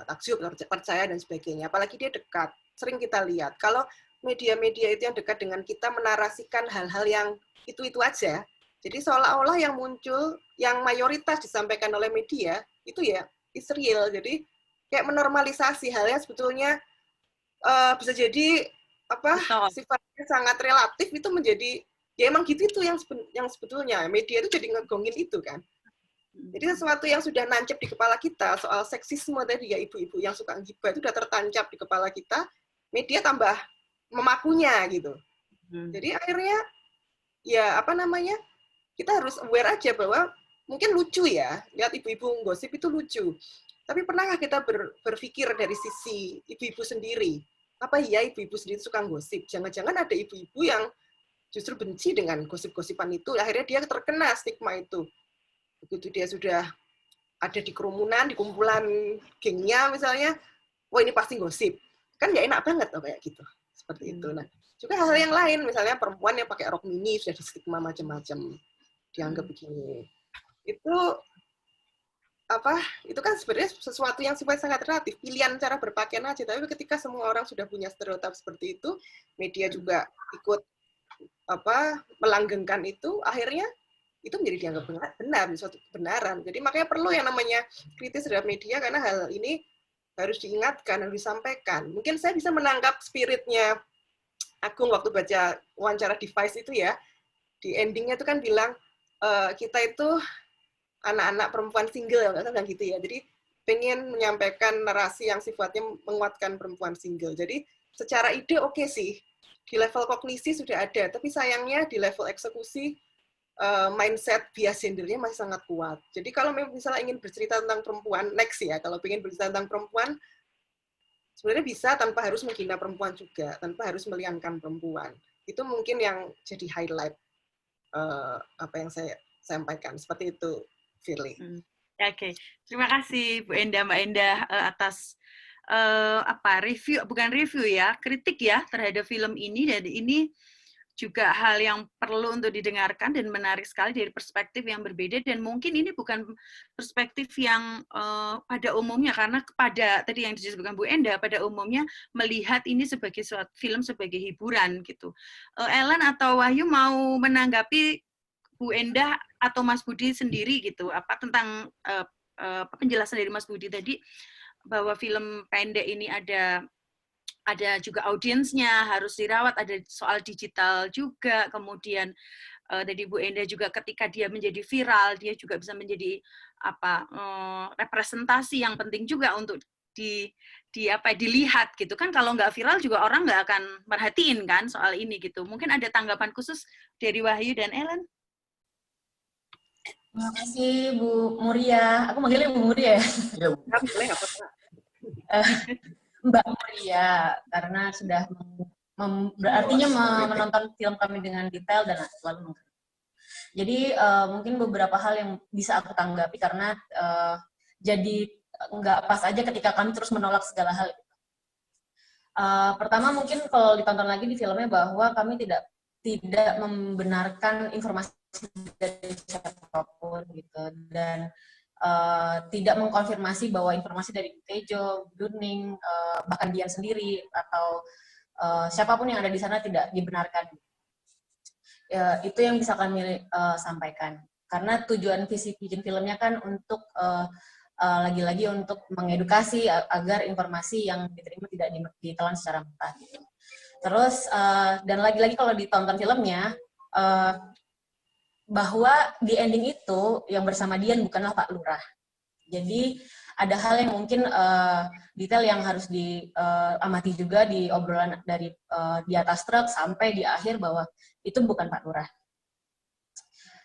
takjub, percaya dan sebagainya. Apalagi dia dekat, sering kita lihat. Kalau media-media itu yang dekat dengan kita menarasikan hal-hal yang itu aja, jadi seolah-olah yang muncul, yang mayoritas disampaikan oleh media, itu ya is real. Jadi kayak menormalisasi hal yang sebetulnya bisa jadi sifatnya sangat relatif, itu menjadi ya emang gitu, itu yang sebetulnya media itu jadi ngegongin itu kan. Jadi sesuatu yang sudah nancep di kepala kita soal seksisme tadi ya, ibu-ibu yang suka gibah itu udah tertancap di kepala kita, media tambah memakunya gitu. Jadi akhirnya ya kita harus aware aja bahwa mungkin lucu ya, lihat ibu-ibu gosip itu lucu. Tapi pernahkah kita berpikir dari sisi ibu-ibu sendiri? Apa iya ibu-ibu sendiri suka gosip? Jangan-jangan ada ibu-ibu yang justru benci dengan gosip-gosipan itu, akhirnya dia terkena stigma itu. Begitu dia sudah ada di kerumunan, di kumpulan gengnya misalnya, wah ini pasti gosip. Kan nggak enak banget loh kayak gitu. Seperti itu. Nah, juga hal yang lain, misalnya perempuan yang pakai rok mini sudah di stigma macam-macam, dianggap begini. Itu kan sebenarnya sesuatu yang sifatnya sangat relatif, pilihan cara berpakaian aja. Tapi ketika semua orang sudah punya stereotip seperti itu, media juga ikut melanggengkan itu, akhirnya itu menjadi dianggap benar, suatu kebenaran. Jadi makanya perlu yang namanya kritis terhadap media, karena hal ini harus diingatkan, harus disampaikan. Mungkin saya bisa menangkap spiritnya Agung waktu baca wawancara Device itu ya, di endingnya itu kan bilang, kita itu anak-anak perempuan single, nggak gitu ya. Jadi pengen menyampaikan narasi yang sifatnya menguatkan perempuan single. Jadi secara ide oke sih, di level kognisi sudah ada, tapi sayangnya di level eksekusi, mindset bias gendernya masih sangat kuat. Jadi kalau misalnya ingin bercerita tentang perempuan, next ya, kalau ingin bercerita tentang perempuan, sebenarnya bisa tanpa harus menghina perempuan juga, tanpa harus meliankan perempuan. Itu mungkin yang jadi highlight apa yang saya sampaikan. Seperti itu, Firly. Oke. Terima kasih Bu Enda, Mbak Enda atas review ya, kritik ya terhadap film ini, dan ini juga hal yang perlu untuk didengarkan dan menarik sekali dari perspektif yang berbeda, dan mungkin ini bukan perspektif yang pada umumnya, karena tadi yang disebutkan Bu Enda, pada umumnya melihat ini sebagai suatu film sebagai hiburan gitu. Ellen atau Wahyu mau menanggapi Bu Enda atau Mas Budi sendiri gitu, tentang penjelasan dari Mas Budi tadi bahwa film pendek ini ada juga audiensnya, harus dirawat, ada soal digital juga, kemudian tadi Bu Enda juga ketika dia menjadi viral, dia juga bisa menjadi representasi yang penting juga untuk dilihat gitu kan. Kalau nggak viral juga orang nggak akan merhatiin kan soal ini gitu. Mungkin ada tanggapan khusus dari Wahyu dan Ellen? Terima kasih Bu Muria. Aku manggilnya Bu Muria ya? Iya, boleh apa-apa. Mbak Muria, karena sudah artinya menonton film kami dengan detail dan selalu mengerti. Jadi mungkin beberapa hal yang bisa aku tanggapi, karena jadi nggak pas aja ketika kami terus menolak segala hal. Pertama mungkin kalau ditonton lagi di filmnya bahwa kami tidak membenarkan informasi dari siapapun gitu, dan tidak mengkonfirmasi bahwa informasi dari Tejo, Duning, bahkan Dian sendiri atau siapapun yang ada di sana tidak dibenarkan. Itu yang bisa kami sampaikan. Karena tujuan visi bikin filmnya kan untuk lagi-lagi untuk mengedukasi agar informasi yang diterima tidak ditelan secara mentah. Gitu. Terus dan lagi-lagi kalau ditonton filmnya bahwa di ending itu yang bersama Dian bukanlah Pak Lurah. Jadi ada hal yang mungkin detail yang harus diamati juga di obrolan dari di atas truk sampai di akhir bahwa itu bukan Pak Lurah.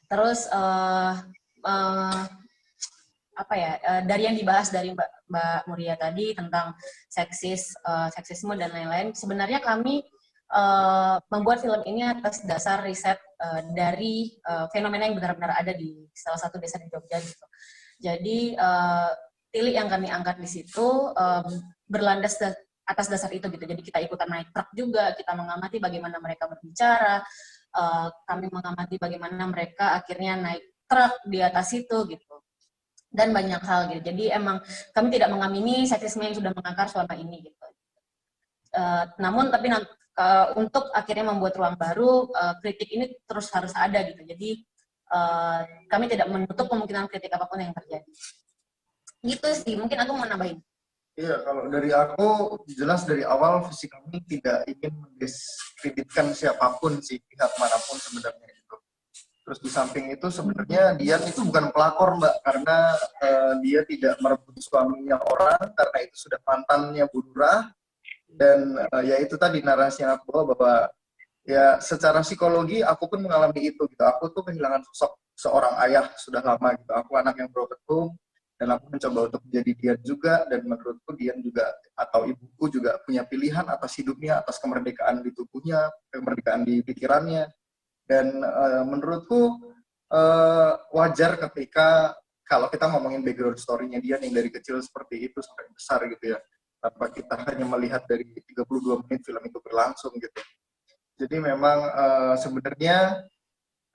Terus dari yang dibahas dari Mbak Muria tadi tentang seksisme dan lain-lain, sebenarnya kami membuat film ini atas dasar riset dari fenomena yang benar-benar ada di salah satu desa di Jogja gitu. Jadi tilik yang kami angkat di situ berlandas atas dasar itu gitu. Jadi kita ikutan naik truk juga, kita mengamati bagaimana mereka berbicara, kami mengamati bagaimana mereka akhirnya naik truk di atas itu gitu. Dan banyak hal gitu. Jadi emang kami tidak mengamini seksisme yang sudah mengakar selama ini gitu. Namun tapi untuk akhirnya membuat ruang baru, kritik ini terus harus ada gitu. Jadi kami tidak menutup kemungkinan kritik apapun yang terjadi. Gitu sih, mungkin aku mau nambahin. Iya, kalau dari aku jelas dari awal visi kami tidak ingin mendiskreditkan siapapun sih, pihak manapun sebenarnya itu. Terus di samping itu sebenarnya Dian itu bukan pelakor Mbak, karena dia tidak merebut suaminya orang, karena itu sudah mantannya Bu Lurah. Dan ya itu tadi narasi yang aku bawa bahwa ya secara psikologi aku pun mengalami itu gitu. Aku tuh kehilangan sosok seorang ayah sudah lama gitu. Aku anak yang broken home dan aku mencoba untuk menjadi Dian juga, dan menurutku Dian juga atau ibuku juga punya pilihan atas hidupnya, atas kemerdekaan di tubuhnya, kemerdekaan di pikirannya. Dan menurutku wajar ketika kalau kita ngomongin background story-nya Dian yang dari kecil seperti itu sampai besar gitu ya, tanpa kita hanya melihat dari 32 menit film itu berlangsung gitu. Jadi memang sebenarnya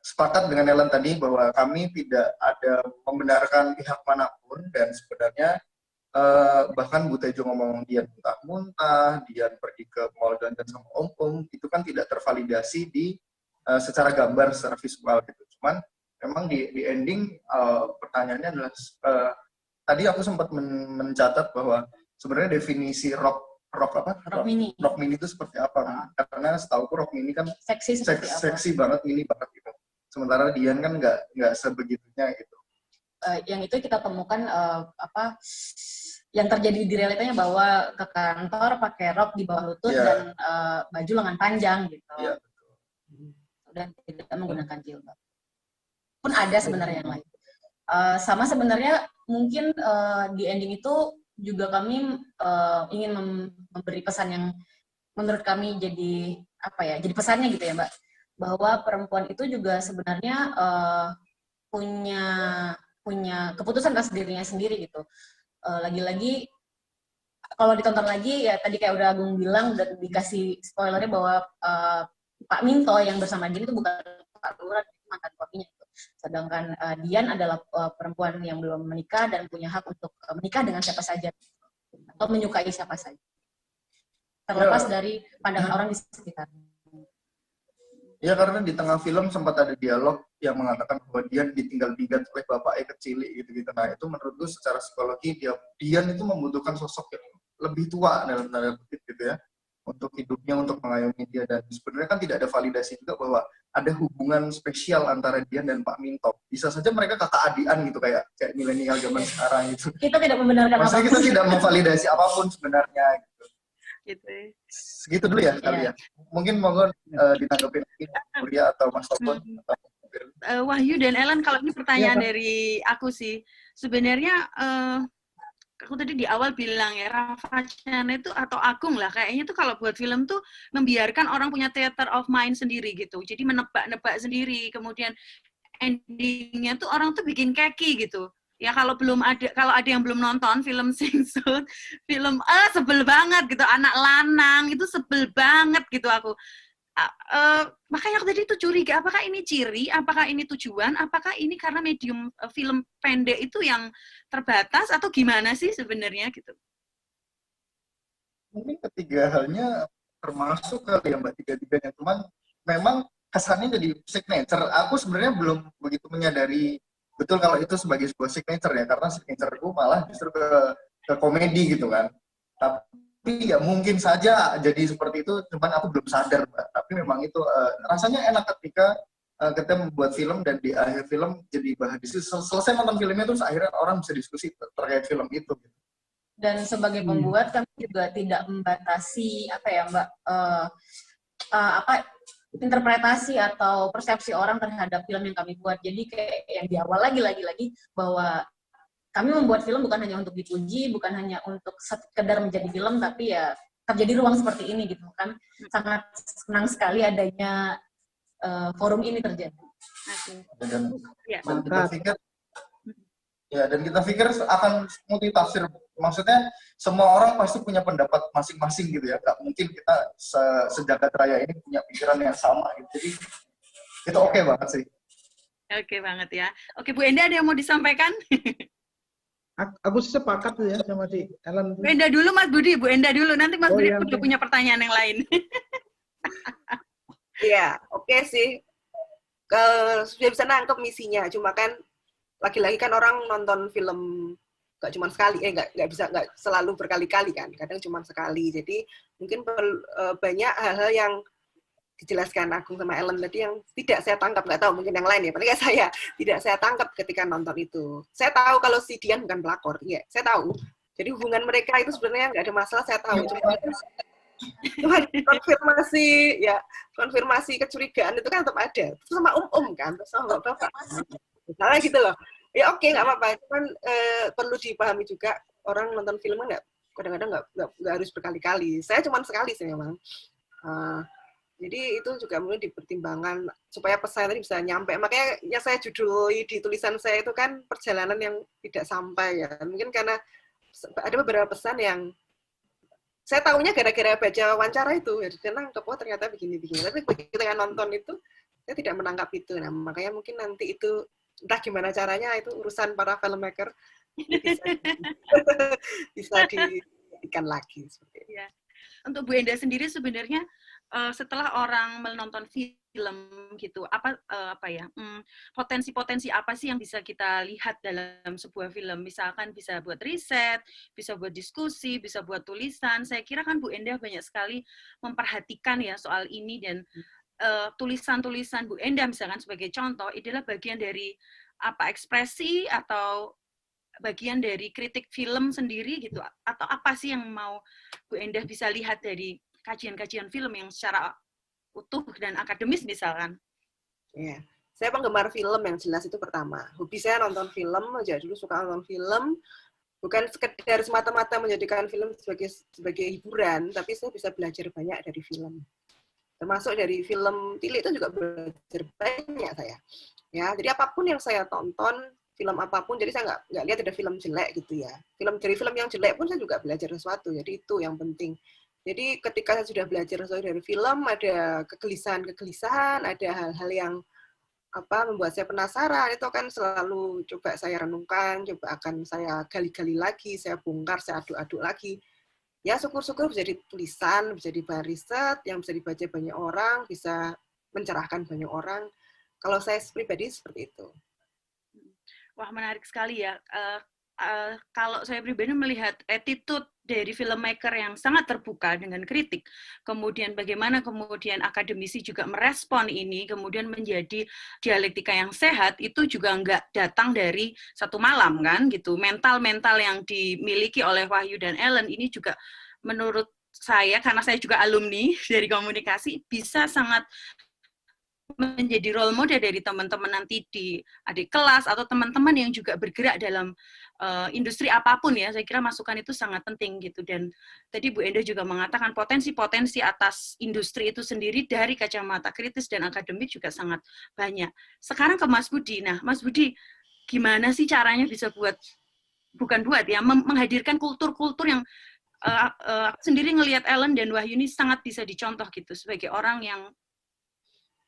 sepakat dengan Ellen tadi bahwa kami tidak ada membenarkan pihak manapun, dan sebenarnya bahkan Bu Tejo ngomong Dian muntah-muntah, Dian pergi ke mall dan sama om-om, itu kan tidak tervalidasi di secara gambar, secara visual gitu. Cuman memang di ending pertanyaannya adalah tadi aku sempat mencatat bahwa sebenarnya definisi rock mini itu seperti apa? Karena setauku rock mini kan seksi banget, mini banget gitu. Sementara Dian kan nggak sebegitunya gitu. Yang itu kita temukan yang terjadi di realitanya bahwa ke kantor pakai rok di bawah lutut dan baju lengan panjang gitu. Yeah. Dan tidak menggunakan jilbab. Pun ada sebenarnya yang lain. Sama sebenarnya mungkin di ending itu juga kami ingin memberi pesan yang menurut kami jadi jadi pesannya gitu ya Mbak, bahwa perempuan itu juga sebenarnya punya keputusan atas dirinya sendiri gitu. Lagi-lagi kalau ditonton lagi ya tadi kayak udah Agung bilang, udah dikasih spoilernya bahwa Pak Minto yang bersama Dian itu bukan Pak Lurah, itu mantan suaminya gitu. Sedangkan Dian adalah perempuan yang belum menikah dan punya hak untuk menikah dengan siapa saja atau menyukai siapa saja, terlepas dari pandangan orang di sekitar. Ya, karena di tengah film sempat ada dialog yang mengatakan bahwa Dian ditinggal-tinggal oleh bapaknya kecil gitu-gitu. Nah, itu menurutku secara psikologi Dian itu membutuhkan sosok yang lebih tua dalam tanda kutip gitu ya, untuk hidupnya, untuk mengayomi dia. Dan sebenarnya kan tidak ada validasi juga bahwa ada hubungan spesial antara Dian dan Pak Minto. Bisa saja mereka kakak adian gitu, kayak milenial zaman sekarang gitu. Kita tidak membenarkan apapun. Maksudnya kita tidak memvalidasi apapun sebenarnya gitu. Gitu. Segitu dulu ya kali ya. Mungkin monggo ditanggapi Muria atau Mas Topon. Wahyu dan Ellen, kalau ini pertanyaan dari aku sih. Sebenarnya aku tadi di awal bilang ya, Rafa Chana itu atau Agung lah, kayaknya tuh kalau buat film tuh membiarkan orang punya theater of mind sendiri gitu. Jadi menebak-nebak sendiri, kemudian endingnya tuh orang tuh bikin keki gitu. Ya kalau ada yang belum nonton film Sing Sut, film sebel banget gitu, anak lanang itu sebel banget gitu aku. Makanya aku tadi itu curiga, apakah ini ciri, apakah ini tujuan, apakah ini karena medium film pendek itu yang terbatas atau gimana sih sebenarnya gitu? Mungkin ketiga halnya termasuk kali ya Mbak, tiga-tiganya. Cuman memang kesannya jadi signature. Aku sebenarnya belum begitu menyadari betul kalau itu sebagai sebuah signature ya, karena signature-ku malah justru ke komedi gitu kan. Tapi ya mungkin saja jadi seperti itu, cuman aku belum sadar Mbak. Tapi memang itu rasanya enak ketika kita membuat film dan di akhir film jadi bahan diskusi. Selesai nonton filmnya terus akhirnya orang bisa diskusi terkait film itu. Dan sebagai pembuat kami juga tidak membatasi apa ya Mbak, interpretasi atau persepsi orang terhadap film yang kami buat. Jadi kayak yang di awal lagi bahwa kami membuat film bukan hanya untuk dipuji, bukan hanya untuk sekedar menjadi film, tapi ya terjadi ruang seperti ini gitu kan. Sangat senang sekali adanya forum ini terjadi. Dan kita pikir akan multitafsir. Maksudnya semua orang pasti punya pendapat masing-masing gitu ya. Gak mungkin kita sejagat raya ini punya pikiran yang sama gitu. Jadi itu oke banget sih. Oke banget ya. Oke, Bu Enda ada yang mau disampaikan? Aku sepakat tuh ya sama si Ellen. Bu Enda dulu, Mas Budi. Bu Enda dulu. Nanti Mas Budi udah punya pertanyaan yang lain. Iya, oke sih. Sudah bisa nangkep misinya. Cuma kan lagi-lagi kan orang nonton film nggak cuma sekali, nggak selalu berkali-kali kan, kadang cuma sekali. Jadi mungkin banyak hal-hal yang dijelaskan Agung sama Ellen tadi yang tidak saya tangkap, nggak tahu mungkin yang lain ya, paling saya tidak saya tangkap ketika nonton itu. Saya tahu kalau si Dian bukan pelakor, iya, saya tahu. Jadi hubungan mereka itu sebenarnya nggak ada masalah, saya tahu. Cuma konfirmasi kecurigaan itu kan tetap ada. Terus sama kan, terus sama bapak. Misalnya gitu loh. Ya oke, nggak apa-apa. Cuman perlu dipahami juga orang nonton film kadang-kadang nggak harus berkali-kali. Saya cuma sekali sih memang. Jadi itu juga mungkin dipertimbangkan supaya pesan tadi bisa nyampe. Makanya ya saya juduli di tulisan saya itu kan perjalanan yang tidak sampai ya. Mungkin karena ada beberapa pesan yang saya tahunya gara-gara baca wawancara itu. Karena ternyata begini-begini. Tapi begitu yang nonton itu saya tidak menangkap itu. Nah makanya mungkin nanti itu entah gimana caranya, itu urusan para filmmaker bisa diikan lagi seperti itu. Ya. Untuk Bu Enda sendiri sebenarnya setelah orang menonton film gitu, potensi-potensi apa sih yang bisa kita lihat dalam sebuah film? Misalkan bisa buat riset, bisa buat diskusi, bisa buat tulisan. Saya kira kan Bu Enda banyak sekali memperhatikan ya soal ini, dan tulisan-tulisan Bu Enda misalkan sebagai contoh adalah bagian dari ekspresi atau bagian dari kritik film sendiri gitu, atau apa sih yang mau Bu Enda bisa lihat dari kajian-kajian film yang secara utuh dan akademis misalkan? Ya, saya penggemar film yang jelas itu pertama. Hobi saya nonton film, aja dulu suka nonton film, bukan sekedar semata-mata menjadikan film sebagai hiburan, tapi saya bisa belajar banyak dari film. Termasuk dari film Tili itu juga belajar banyak saya. Ya, jadi apapun yang saya tonton, film apapun, jadi saya nggak lihat ada film jelek gitu ya. Dari film yang jelek pun saya juga belajar sesuatu, jadi itu yang penting. Jadi ketika saya sudah belajar sesuatu dari film, ada kegelisahan, ada hal-hal yang membuat saya penasaran, itu akan selalu coba saya renungkan, coba akan saya gali-gali lagi, saya bongkar, saya aduk-aduk lagi. Ya syukur-syukur bisa jadi tulisan, bisa jadi bahan riset, yang bisa dibaca banyak orang, bisa mencerahkan banyak orang. Kalau saya pribadi seperti itu. Wah, menarik sekali ya. Kalau saya pribadi melihat attitude dari filmmaker yang sangat terbuka dengan kritik, kemudian bagaimana kemudian akademisi juga merespon ini, kemudian menjadi dialektika yang sehat, itu juga nggak datang dari satu malam kan, gitu. Mental-mental yang dimiliki oleh Wahyu dan Ellen ini juga menurut saya, karena saya juga alumni dari komunikasi, bisa sangat menjadi role model dari teman-teman nanti di adik kelas atau teman-teman yang juga bergerak dalam industri apapun ya. Saya kira masukan itu sangat penting gitu. Dan tadi Bu Enda juga mengatakan potensi-potensi atas industri itu sendiri dari kacamata kritis dan akademik juga sangat banyak. Sekarang ke Mas Budi. Nah, Mas Budi, gimana sih caranya bisa menghadirkan kultur-kultur yang aku sendiri ngelihat Ellen dan Wahyu ini sangat bisa dicontoh gitu sebagai orang yang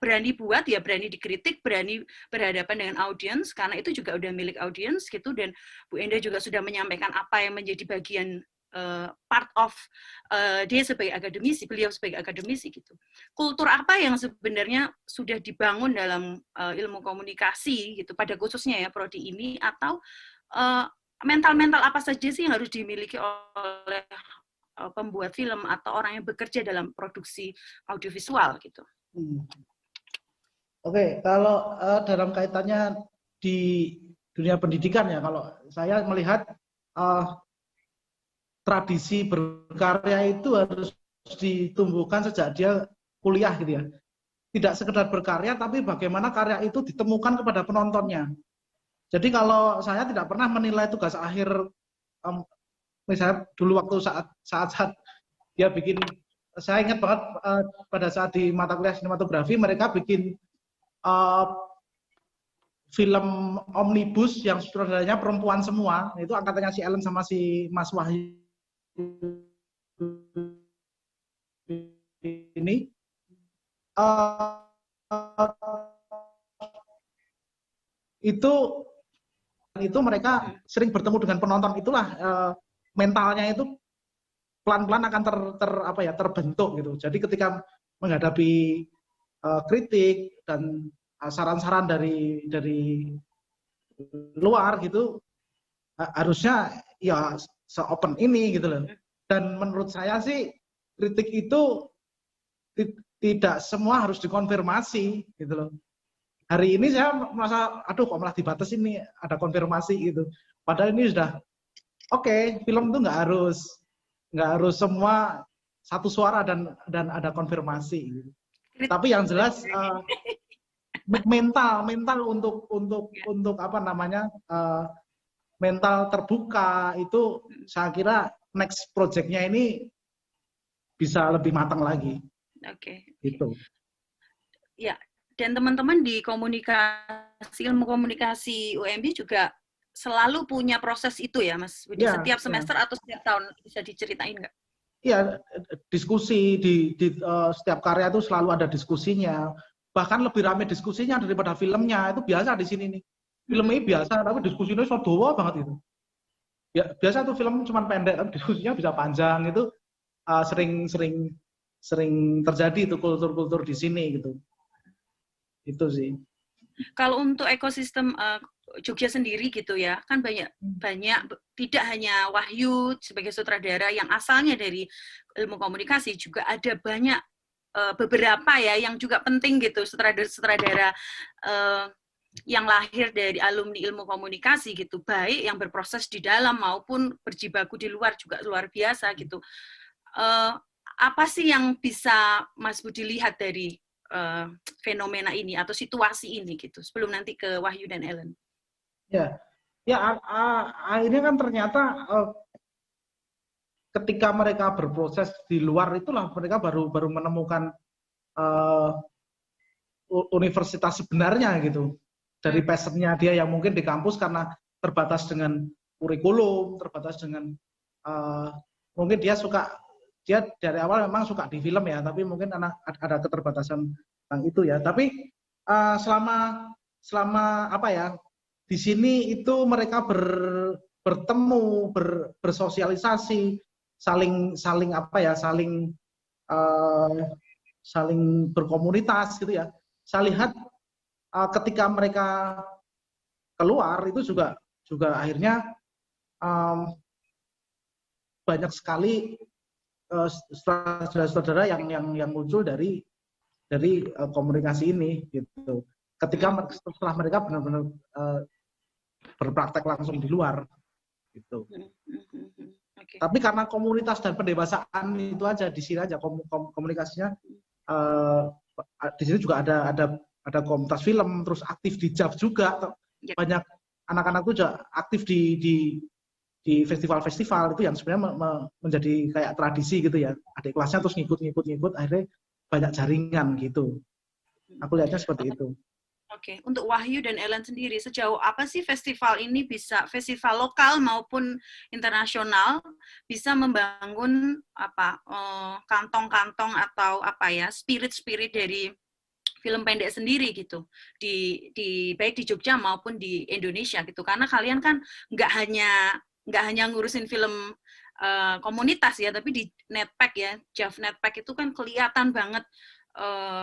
berani buat, ya berani dikritik, berani berhadapan dengan audiens, karena itu juga udah milik audiens gitu, dan Bu Enda juga sudah menyampaikan apa yang menjadi bagian part of dia sebagai akademisi, beliau sebagai akademisi gitu. Kultur apa yang sebenarnya sudah dibangun dalam ilmu komunikasi gitu, pada khususnya ya prodi ini, atau mental-mental apa saja sih yang harus dimiliki oleh pembuat film atau orang yang bekerja dalam produksi audiovisual gitu. Oke, kalau dalam kaitannya di dunia pendidikan ya, kalau saya melihat tradisi berkarya itu harus ditumbuhkan sejak dia kuliah gitu ya. Tidak sekedar berkarya, tapi bagaimana karya itu ditemukan kepada penontonnya. Jadi kalau saya tidak pernah menilai tugas akhir, misalnya dulu waktu saat dia bikin, saya ingat banget pada saat di mata kuliah sinematografi mereka bikin film omnibus yang sutradaranya perempuan semua, itu angkatannya si Ellen sama si Mas Wahyu ini. Itu mereka sering bertemu dengan penonton, itulah mentalnya itu pelan-pelan akan terbentuk gitu. Jadi ketika menghadapi kritik dan saran-saran dari luar gitu, harusnya ya se-open ini gitu loh. Dan menurut saya sih kritik itu tidak semua harus dikonfirmasi gitu loh. Hari ini saya merasa, aduh kok malah dibatasi ini, ada konfirmasi gitu. Padahal ini sudah oke, film itu nggak harus semua satu suara dan ada konfirmasi gitu. Tapi yang jelas mental untuk apa namanya, mental terbuka itu saya kira next project-nya ini bisa lebih matang lagi. Oke. Gitu. Ya, dan teman-teman di ilmu komunikasi UMB juga selalu punya proses itu ya, Mas Budi, ya, setiap semester atau setiap tahun, bisa diceritain nggak? Iya, diskusi di setiap karya itu selalu ada diskusinya. Bahkan lebih ramai diskusinya daripada filmnya. Itu biasa di sini nih. Filmnya biasa, tapi diskusinya sodowo banget itu. Ya, biasa tuh film cuma pendek, tapi diskusinya bisa panjang. Itu sering terjadi itu kultur-kultur di sini gitu. Itu sih. Kalau untuk ekosistem Jogja sendiri gitu ya, kan banyak tidak hanya Wahyu sebagai sutradara yang asalnya dari ilmu komunikasi, juga ada banyak beberapa ya yang juga penting gitu, sutradara yang lahir dari alumni ilmu komunikasi gitu, baik yang berproses di dalam maupun berjibaku di luar juga luar biasa gitu. Apa sih yang bisa Mas Budi lihat dari fenomena ini atau situasi ini gitu, sebelum nanti ke Wahyu dan Ellen? Ya, akhirnya kan ternyata ketika mereka berproses di luar itulah mereka baru menemukan universitas sebenarnya gitu. Dari passionnya dia yang mungkin di kampus karena terbatas dengan kurikulum, terbatas dengan mungkin dia dari awal memang suka di film ya, tapi mungkin ada keterbatasan tentang itu ya. Tapi selama apa ya, di sini itu mereka bertemu, bersosialisasi, saling apa ya, saling berkomunitas gitu ya. Saya lihat ketika mereka keluar itu juga akhirnya banyak sekali saudara-saudara yang muncul dari komunikasi ini gitu. Setelah mereka benar-benar berpraktek langsung di luar gitu. Okay. Tapi karena komunitas dan pendewasaan itu aja di sini aja komunikasinya di sini juga ada komunitas film, terus aktif di JAV juga. Banyak anak-anak itu juga aktif di festival-festival itu yang sebenarnya menjadi kayak tradisi gitu ya. Adik kelasnya terus ngikut akhirnya banyak jaringan gitu. Aku lihatnya seperti itu. Oke, untuk Wahyu dan Ellen sendiri, sejauh apa sih festival ini bisa, festival lokal maupun internasional, bisa membangun apa kantong-kantong atau apa ya, spirit-spirit dari film pendek sendiri gitu, di baik di Jogja maupun di Indonesia gitu, karena kalian kan nggak hanya ngurusin film komunitas ya, tapi di Netpack ya, JAV Netpack itu kan kelihatan banget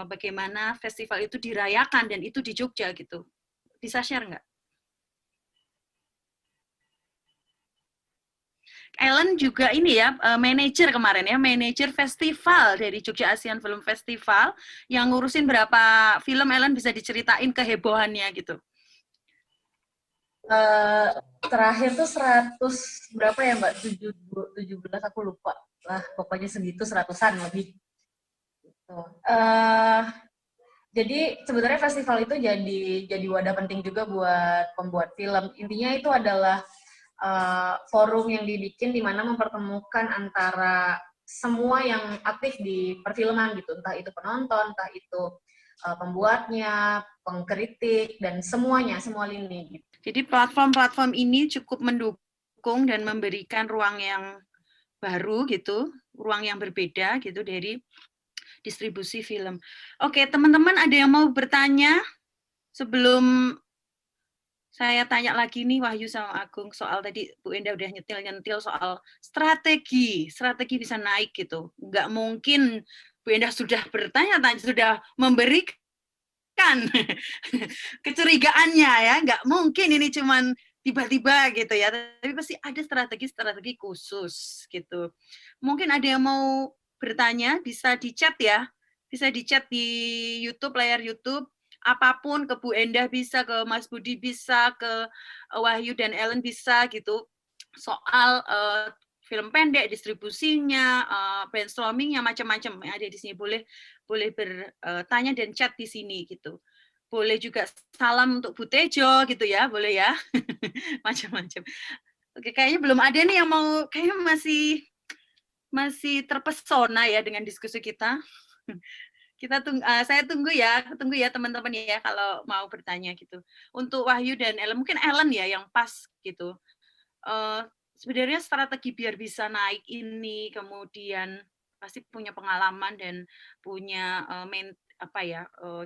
bagaimana festival itu dirayakan dan itu di Jogja gitu. Bisa share nggak? Ellen juga ini ya, manajer kemarin ya, manajer festival dari Jogja Asian Film Festival yang ngurusin berapa film. Ellen bisa diceritain kehebohannya gitu. Terakhir tuh 100 berapa ya Mbak? 17 aku lupa lah, pokoknya segitu, 100-an lebih. Jadi sebenarnya festival itu jadi wadah penting juga buat pembuat film. Intinya itu adalah forum yang dibikin di mana mempertemukan antara semua yang aktif di perfilman gitu, entah itu penonton, entah itu pembuatnya, pengkritik, dan semuanya, semua lini. Gitu. Jadi platform-platform ini cukup mendukung dan memberikan ruang yang baru gitu, ruang yang berbeda gitu dari distribusi film. Oke, teman-teman ada yang mau bertanya sebelum saya tanya lagi nih Wahyu sama Agung soal tadi Bu Enda udah nyentil soal strategi bisa naik gitu. Nggak mungkin Bu Enda sudah bertanya, sudah memberikan kecurigaannya ya, nggak mungkin ini cuman tiba-tiba gitu ya, tapi pasti ada strategi khusus gitu. Mungkin ada yang mau bertanya, bisa di chat ya, bisa di chat di YouTube, layar YouTube, apapun, ke Bu Endah bisa, ke Mas Budi bisa, ke Wahyu dan Ellen bisa gitu, soal film pendek, distribusinya, brainstormingnya, macam-macam yang ada di sini. Boleh bertanya dan chat di sini gitu. Boleh juga salam untuk Bu Tejo gitu ya, boleh ya, macam-macam. Oke, kayaknya belum ada nih yang mau, kayaknya masih terpesona ya dengan diskusi kita. Kita saya tunggu ya teman-teman ya kalau mau bertanya gitu. Untuk Wahyu dan Ellen, mungkin Ellen ya yang pas gitu. Sebenarnya strategi biar bisa naik ini, kemudian pasti punya pengalaman dan punya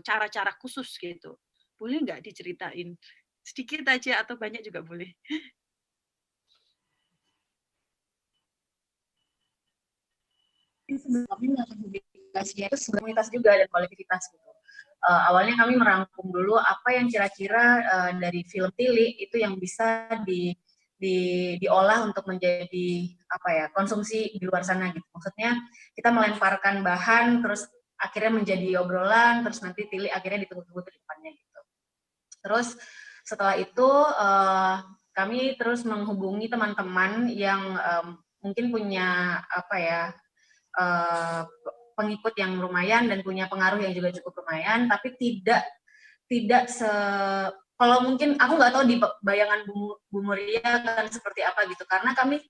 cara-cara khusus gitu. Boleh nggak diceritain sedikit aja atau banyak juga boleh? Sebelum kami melakukan publikasinya itu komunitas juga dan kolektivitas gitu. Awalnya kami merangkum dulu apa yang kira-kira dari film Tili itu yang bisa diolah untuk menjadi konsumsi di luar sana gitu. Maksudnya kita melemparkan bahan terus akhirnya menjadi obrolan, terus nanti Tili akhirnya ditunggu-tunggu ke depannya gitu. Terus setelah itu kami terus menghubungi teman-teman yang mungkin punya pengikut yang lumayan dan punya pengaruh yang juga cukup lumayan, tapi tidak kalau mungkin aku nggak tahu di bayangan Bu Muria kan seperti apa gitu, karena kami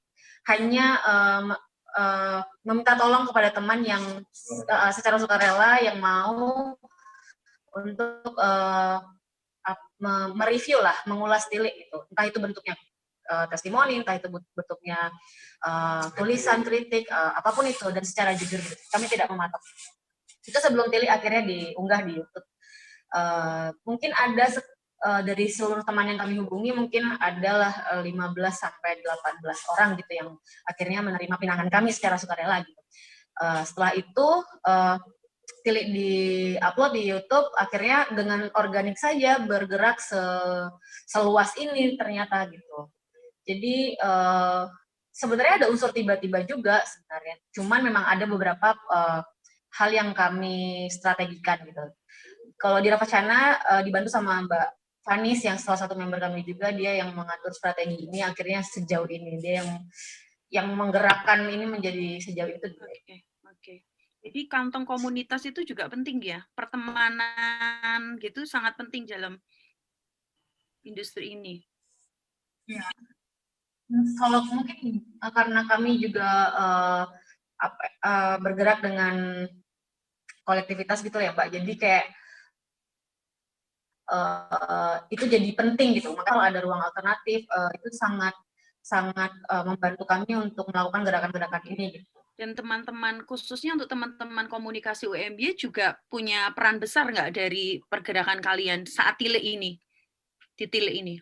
hanya meminta tolong kepada teman yang secara sukarela yang mau untuk mereview lah, mengulas Tili gitu, entah itu bentuknya testimoni, entah itu bentuknya tulisan, kritik, apapun itu, dan secara jujur gitu. Kami tidak mematok. Itu sebelum Tili akhirnya diunggah di YouTube. Mungkin ada dari seluruh teman yang kami hubungi, mungkin adalah 15 sampai 18 orang gitu yang akhirnya menerima pinangan kami secara sukarela gitu. Setelah itu Tili di-upload di YouTube, akhirnya dengan organik saja bergerak seluas ini ternyata gitu. Jadi sebenarnya ada unsur tiba-tiba juga sebenarnya. Cuman memang ada beberapa hal yang kami strategikan gitu. Kalau di Ravacana dibantu sama Mbak Vanis yang salah satu member kami juga, dia yang mengatur strategi ini akhirnya sejauh ini. Dia yang menggerakkan ini menjadi sejauh itu. Oke. Jadi kantong komunitas itu juga penting ya. Pertemanan gitu sangat penting dalam industri ini. Ya. Kalau mungkin karena kami juga bergerak dengan kolektivitas gitu ya Mbak, jadi kayak itu jadi penting gitu. Maka kalau ada ruang alternatif itu sangat membantu kami untuk melakukan gerakan-gerakan ini gitu. Dan teman-teman, khususnya untuk teman-teman komunikasi UMY juga punya peran besar nggak dari pergerakan kalian saat Tile ini, di Tile ini?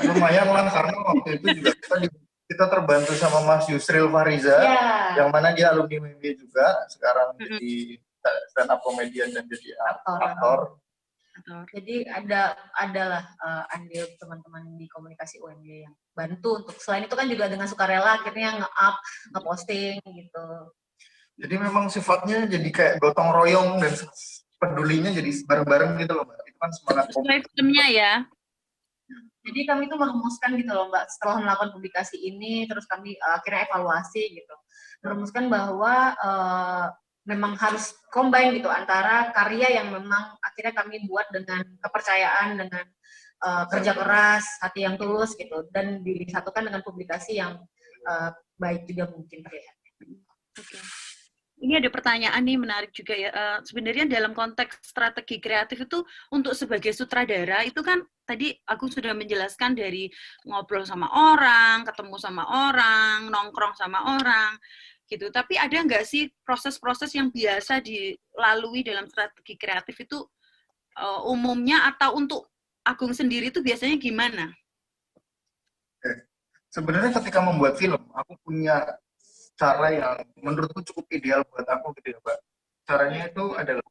Lumayan lah, karena waktu itu juga kita terbantu sama Mas Yusril Fariza, yang mana dia alumni UMY juga, sekarang jadi stand up komedian dan jadi aktor. Jadi adalah andil teman-teman di komunikasi UMY yang bantu untuk selain itu kan juga dengan sukarela akhirnya nge-up, nge-posting gitu. Jadi memang sifatnya jadi kayak gotong royong dan pedulinya jadi bareng-bareng gitu loh, Mbak. Itu kan semangat filmnya ya. Jadi kami tuh merumuskan gitu loh, Mbak, setelah melakukan publikasi ini terus kami akhirnya evaluasi gitu. Merumuskan bahwa memang harus combine gitu antara karya yang memang akhirnya kami buat dengan kepercayaan, dengan kerja keras, hati yang tulus gitu, dan disatukan dengan publikasi yang baik juga mungkin terlihat. Okay. Ini ada pertanyaan nih menarik juga ya. Sebenarnya dalam konteks strategi kreatif itu untuk sebagai sutradara itu kan tadi aku sudah menjelaskan dari ngobrol sama orang, ketemu sama orang, nongkrong sama orang. Gitu. Tapi ada nggak sih proses-proses yang biasa dilalui dalam strategi kreatif itu umumnya atau untuk Agung sendiri itu biasanya gimana? Sebenarnya ketika membuat film, aku punya cara yang menurutku cukup ideal buat aku gitu ya, Mbak. Caranya itu adalah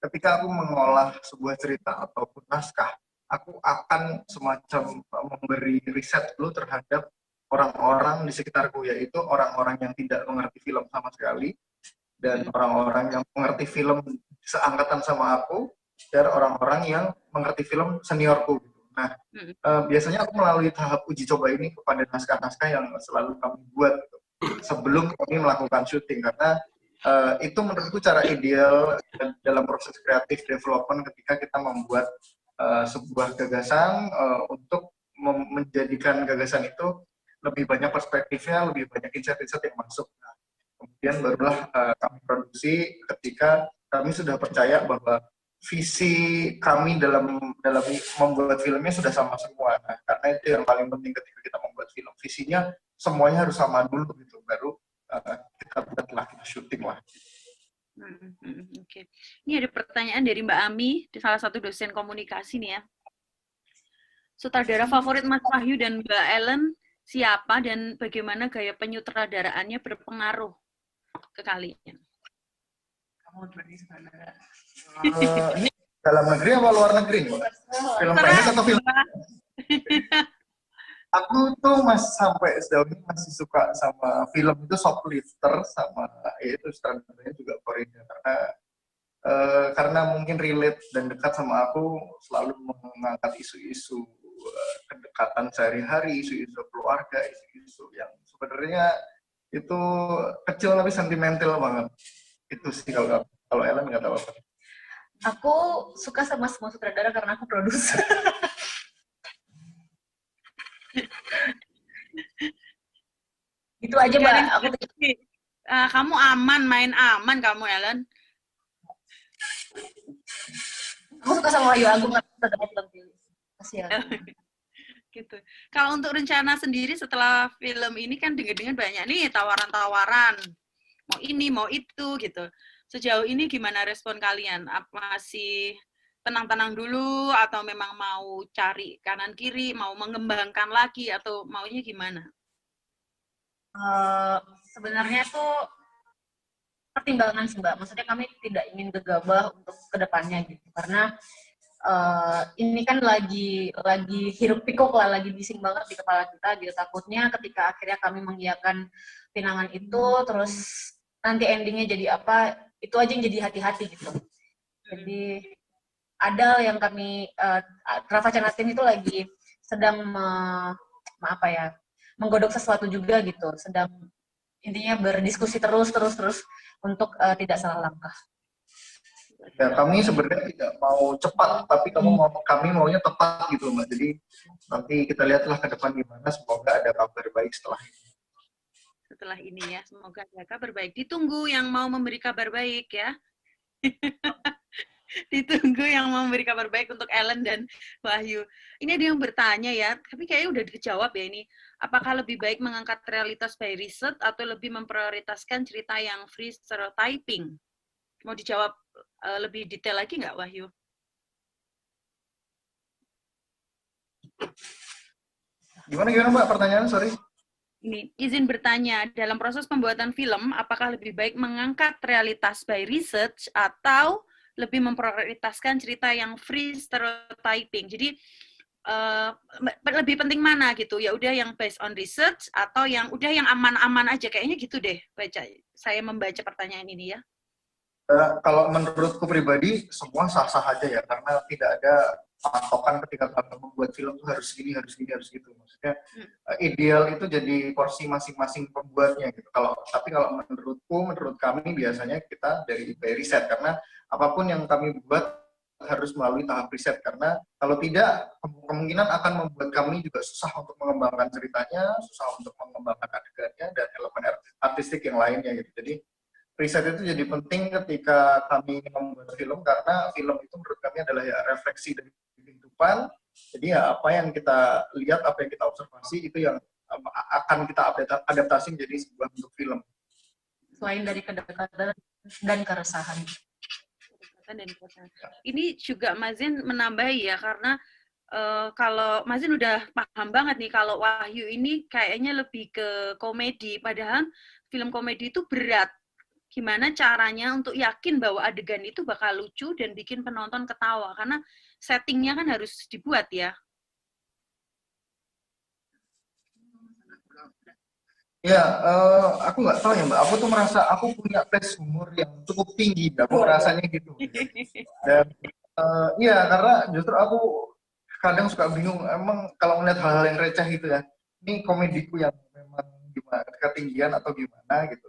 ketika aku mengolah sebuah cerita ataupun naskah, aku akan semacam memberi riset dulu terhadap orang-orang di sekitarku, yaitu orang-orang yang tidak mengerti film sama sekali, dan orang-orang yang mengerti film seangkatan sama aku, dan orang-orang yang mengerti film seniorku. Nah, biasanya aku melalui tahap uji coba ini kepada naskah-naskah yang selalu kami buat gitu, sebelum kami melakukan syuting, karena itu menurutku cara ideal dalam proses kreatif development ketika kita membuat sebuah gagasan untuk menjadikan gagasan itu lebih banyak perspektifnya, lebih banyak insight-insight yang masuk. Nah, kemudian barulah kami produksi ketika kami sudah percaya bahwa visi kami dalam membuat filmnya sudah sama semua. Nah, karena itu yang paling penting ketika kita membuat film. Visinya semuanya harus sama dulu gitu, baru kita buatlah, kita syuting lah. Oke. Ini ada pertanyaan dari Mbak Ami, salah satu dosen komunikasi nih ya. Sutradara favorit Mas Wahyu dan Mbak Ellen siapa dan bagaimana gaya penyutradaraannya berpengaruh ke kalian? Kamu berarti sutradara. Ini dalam negeri apa luar negeri? Film pendek atau film? Aku tuh sampai sejauh ini masih suka sama film itu Shoplifter, sama itu sutradaranya juga Korea, karena mungkin relate dan dekat sama aku, selalu mengangkat isu-isu kedekatan sehari-hari, isu-isu keluarga, isu-isu yang sebenarnya itu kecil tapi sentimental banget. Itu sih kalau Ellen nggak tahu apa. Aku suka sama semua sutradara karena aku produser. Itu aja, Mbak. Kamu aman, main aman kamu, Ellen. Aku suka sama Wahyu Agung, sutradara film pilih. Gitu. Kalau untuk rencana sendiri setelah film ini kan dengar-dengar banyak nih tawaran-tawaran. Mau ini, mau itu gitu. Sejauh ini gimana respon kalian? Apa masih tenang-tenang dulu atau memang mau cari kanan kiri, mau mengembangkan lagi atau maunya gimana? Sebenarnya tuh pertimbangan sih, Mbak. Maksudnya kami tidak ingin gegabah untuk kedepannya gitu, karena ini kan lagi hiruk pikuk lah, lagi bising banget di kepala kita gitu. Takutnya ketika akhirnya kami mengiyakan pinangan itu, terus nanti endingnya jadi apa, itu aja yang jadi hati-hati gitu. Jadi ada yang kami, Rafa Channel Team itu lagi sedang menggodok sesuatu juga gitu, sedang intinya berdiskusi terus untuk tidak salah langkah. Ya, kami sebenarnya tidak mau cepat, tapi kami maunya tepat gitu, Mbak. Jadi nanti kita lihatlah ke depan gimana, semoga ada kabar baik setelah ini. Setelah ini ya, semoga ada kabar baik. Ditunggu yang mau memberi kabar baik ya. Ditunggu yang memberi kabar baik untuk Ellen dan Wahyu. Ini ada yang bertanya ya, tapi kayaknya udah dijawab ya ini. Apakah lebih baik mengangkat realitas by research atau lebih memprioritaskan cerita yang free stereotyping? Mau dijawab lebih detail lagi nggak, Wahyu? Gimana Mbak pertanyaan, sorry? Ini, izin bertanya, dalam proses pembuatan film, apakah lebih baik mengangkat realitas by research atau lebih memprioritaskan cerita yang free stereotyping? Jadi, lebih penting mana gitu? Ya udah yang based on research atau yang udah yang aman-aman aja? Kayaknya gitu deh, saya membaca pertanyaan ini ya. Kalau menurutku pribadi, semua sah-sah aja ya, karena tidak ada patokan ketika kami membuat film itu harus gini, harus gini, harus gitu. Maksudnya ideal itu jadi porsi masing-masing pembuatnya gitu. Tapi kalau menurut kami biasanya kita dari riset, karena apapun yang kami buat harus melalui tahap riset, karena kalau tidak kemungkinan akan membuat kami juga susah untuk mengembangkan ceritanya, susah untuk mengembangkan adegannya dan elemen artistik yang lainnya gitu. Jadi riset itu jadi penting ketika kami membuat film, karena film itu menurut kami adalah ya refleksi dari kehidupan. Jadi ya apa yang kita lihat, apa yang kita observasi itu yang akan kita adaptasi menjadi sebuah bentuk film. Selain dari kedekatan dan keresahan. Ini juga Mazin menambahi ya, karena kalau Mazin udah paham banget nih kalau Wahyu ini kayaknya lebih ke komedi, padahal film komedi itu berat. Gimana caranya untuk yakin bahwa adegan itu bakal lucu dan bikin penonton ketawa, karena settingnya kan harus dibuat ya. Ya, aku nggak tahu ya Mbak. Aku tuh merasa aku punya tes humor yang cukup tinggi. Aku merasanya gitu. Dan iya, karena justru aku kadang suka bingung. Emang kalau ngeliat hal-hal yang receh gitu ya, ini komediku yang memang gimana, ketinggian atau gimana gitu.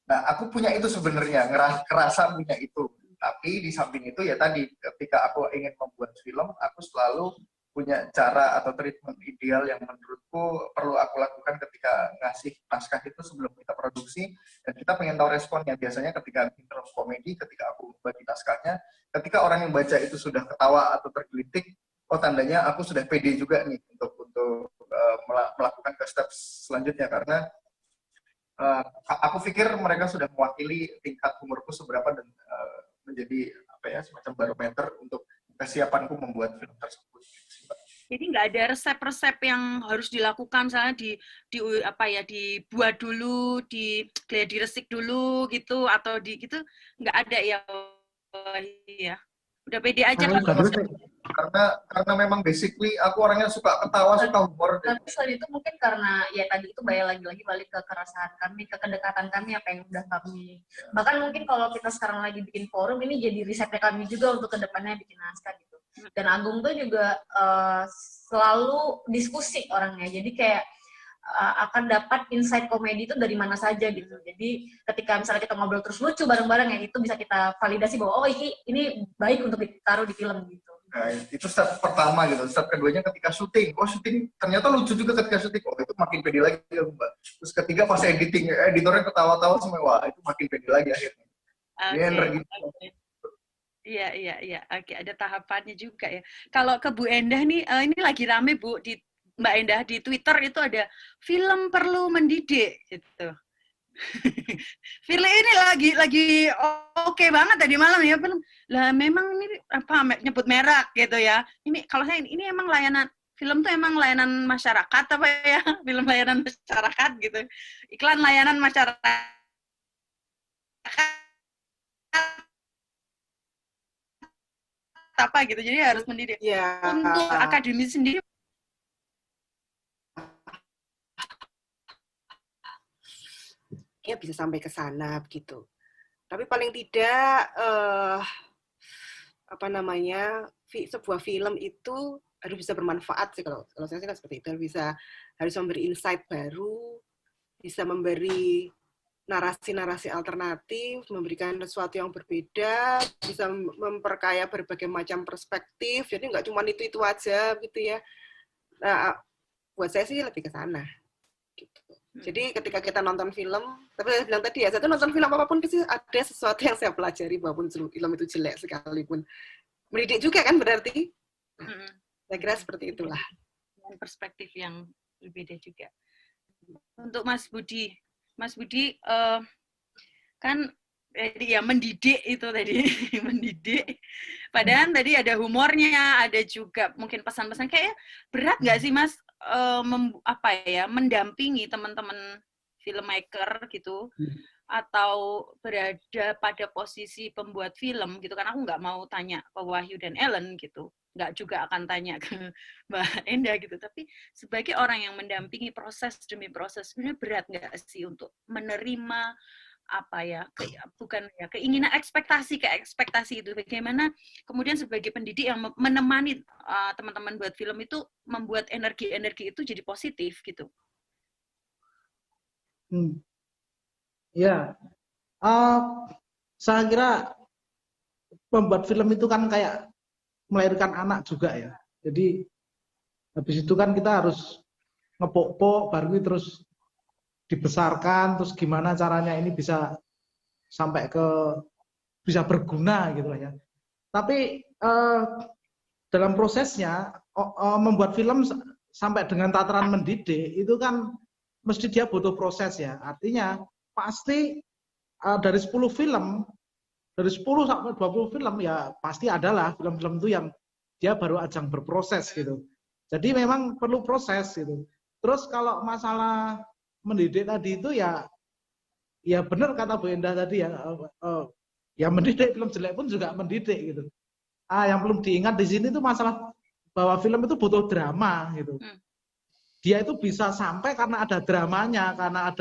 Nah, aku punya itu sebenarnya, ngerasa punya itu. Tapi di samping itu ya tadi, ketika aku ingin membuat film, aku selalu punya cara atau treatment ideal yang menurutku perlu aku lakukan ketika ngasih naskah itu sebelum kita produksi, dan kita pengen tahu responnya. Biasanya ketika film komedi, ketika aku bagi naskahnya, ketika orang yang baca itu sudah ketawa atau tergelitik, oh tandanya aku sudah pede juga nih untuk melakukan ke step selanjutnya, karena aku pikir mereka sudah mewakili tingkat umurku seberapa dan menjadi apa ya, semacam barometer untuk kesiapanku membuat film tersebut. Jadi nggak ada resep-resep yang harus dilakukan, misalnya dibuat dulu, diresik dulu gitu, atau gitu nggak ada ya. Iya. Udah pede aja karena memang basically aku orangnya suka ketawa, suka humor. Tapi selain itu mungkin karena ya tadi itu balik ke keresahan kami, ke kedekatan kami, apa yang udah kami. Bahkan mungkin kalau kita sekarang lagi bikin forum, ini jadi risetnya kami juga untuk kedepannya bikin naskah gitu. Dan Agung tuh juga selalu diskusi orangnya, jadi kayak akan dapat insight komedi itu dari mana saja gitu. Jadi ketika misalnya kita ngobrol terus lucu bareng-bareng, ya itu bisa kita validasi bahwa oh ini baik untuk ditaruh di film gitu. Nah, itu step pertama gitu. Step keduanya ketika syuting. Oh, syuting ternyata lucu juga ketika syuting. Oh, itu makin pede lagi ya, Mbak. Terus ketiga pas editing, editornya ketawa-tawa semua. Wah, itu makin pede lagi akhirnya. Iya. Oke, ada tahapannya juga ya. Kalau ke Bu Endah nih, ini lagi rame Bu di Mbak Endah di Twitter itu ada film perlu mendidik gitu. Film ini lagi oke banget tadi malam ya, film. Lah memang ini apa nyebut merek gitu ya. Ini kalau saya ini emang layanan film tuh emang layanan masyarakat apa ya? Film layanan masyarakat gitu. Iklan layanan masyarakat apa gitu. Jadi harus mendidik. Ya. Untuk akademi sendiri ya bisa sampai ke sana begitu. Tapi paling tidak sebuah film itu harus bisa bermanfaat sih, kalau saya sih seperti itu. Harus memberi insight baru, bisa memberi narasi-narasi alternatif, memberikan sesuatu yang berbeda, bisa memperkaya berbagai macam perspektif. Jadi nggak cuma itu aja gitu ya. Nah, buat saya sih lebih ke sana gitu. Jadi ketika kita nonton film, tapi saya bilang tadi ya, saya tuh nonton film apapun pasti ada sesuatu yang saya pelajari, walaupun film itu jelek sekalipun. Mendidik juga kan berarti? Saya kira seperti itulah. Dengan perspektif yang berbeda juga. Untuk Mas Budi kan ya mendidik itu tadi, mendidik. Padahal tadi ada humornya, ada juga mungkin pesan-pesan kayak berat nggak sih Mas mendampingi teman-teman filmmaker gitu, atau berada pada posisi pembuat film gitu, kan aku nggak mau tanya ke Wahyu dan Ellen gitu, nggak juga akan tanya ke Mbak Enda gitu, tapi sebagai orang yang mendampingi proses demi proses, sebenarnya berat nggak sih untuk menerima keinginan ekspektasi itu, bagaimana kemudian sebagai pendidik yang menemani teman-teman buat film itu membuat energi itu jadi positif gitu. Ya, saya kira pembuat film itu kan kayak melahirkan anak juga ya. Jadi habis itu kan kita harus ngepok-pok, baru terus dibesarkan, terus gimana caranya ini bisa sampai bisa berguna gitu lah ya. Tapi dalam prosesnya membuat film sampai dengan tataran mendidik itu kan mesti dia butuh proses ya. Artinya pasti dari 10 film, dari 10 sampai 20 film ya pasti adalah film-film itu yang dia baru ajang berproses gitu. Jadi memang perlu proses gitu. Terus kalau masalah mendidik tadi itu ya benar kata Bu Endah tadi ya, ya mendidik, film jelek pun juga mendidik gitu. Yang belum diingat di sini itu masalah bahwa film itu butuh drama gitu. Dia itu bisa sampai karena ada dramanya, karena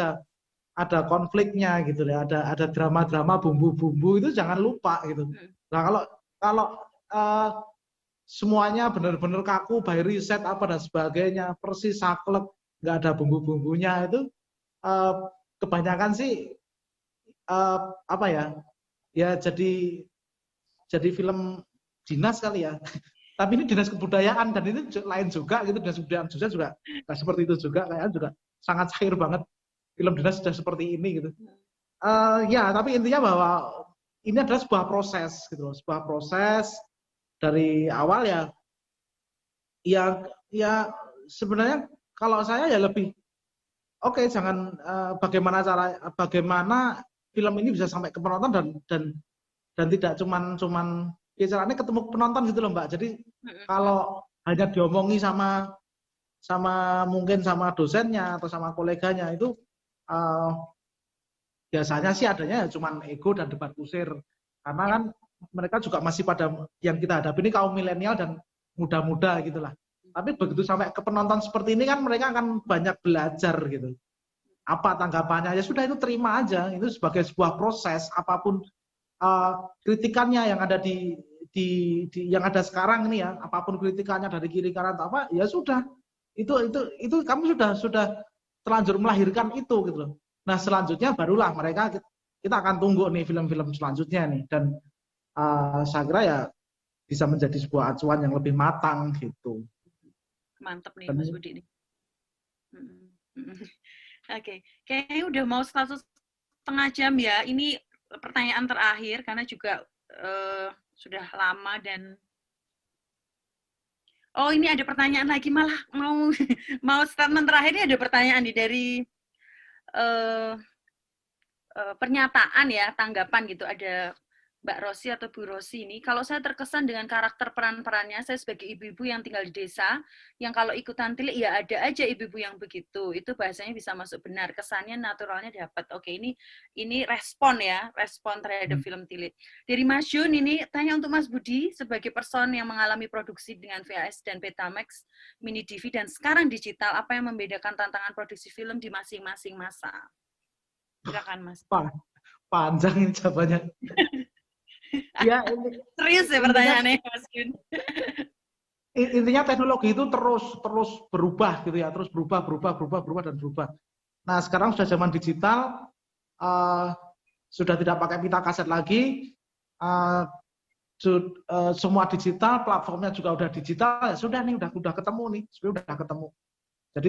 ada konfliknya gitu ya, ada drama-drama, bumbu-bumbu itu jangan lupa gitu. Nah kalau semuanya benar-benar kaku, by riset apa dan sebagainya, persis saklek, nggak ada bumbu-bumbunya itu kebanyakan sih ya jadi film dinas kali ya. Tapi ini dinas kebudayaan dan ini lain juga gitu, dinas kebudayaan juga nggak seperti itu juga, kayaknya juga sangat cair banget film dinas sudah seperti ini gitu. Ya tapi intinya bahwa ini adalah sebuah proses gitu, sebuah proses dari awal ya sebenarnya kalau saya ya lebih oke, jangan bagaimana film ini bisa sampai ke penonton dan tidak cuman ya caranya ketemu penonton gitu loh Mbak. Jadi kalau hanya diomongi sama mungkin sama dosennya atau sama koleganya itu biasanya sih adanya cuman ego dan debat kusir. Karena kan mereka juga masih pada yang kita hadapi ini kaum milenial dan muda-muda gitulah. Tapi begitu sampai ke penonton seperti ini kan mereka akan banyak belajar gitu. Apa tanggapannya? Ya sudah, itu terima aja. Itu sebagai sebuah proses, apapun kritikannya yang ada yang ada sekarang ini ya, apapun kritikannya dari kiri kanan apa, ya sudah. Itu kamu sudah terlanjur melahirkan itu gitu loh. Nah, selanjutnya barulah kita akan tunggu nih film-film selanjutnya nih, dan saya kira ya bisa menjadi sebuah acuan yang lebih matang gitu. Mantap nih Mas Budi nih. Oke, kayaknya udah mau 1,5 jam ya. Ini pertanyaan terakhir karena juga sudah lama dan ini ada pertanyaan lagi, malah mau statement terakhir ini ada pertanyaan nih dari pernyataan ya, tanggapan gitu, ada Mbak Rosi atau Bu Rosi ini. Kalau saya terkesan dengan karakter peran-perannya, saya sebagai ibu-ibu yang tinggal di desa, yang kalau ikutan tilik ya ada aja ibu-ibu yang begitu. Itu bahasanya bisa masuk benar, kesannya naturalnya dapat. Oke, ini respon ya, respon terhadap film tilik. Dari Mas Jun ini tanya untuk Mas Budi sebagai person yang mengalami produksi dengan VHS dan Betamax, mini DV dan sekarang digital, apa yang membedakan tantangan produksi film di masing-masing masa? Silakan Mas. Panjang jawabannya. Ya, serius ya pertanyaannya Mas Jun. Intinya teknologi itu terus berubah gitu ya, terus berubah dan berubah. Nah, sekarang sudah zaman digital, sudah tidak pakai pita kaset lagi, semua digital, platformnya juga udah digital, ya sudah nih, udah ketemu nih, sebenarnya udah ketemu. Jadi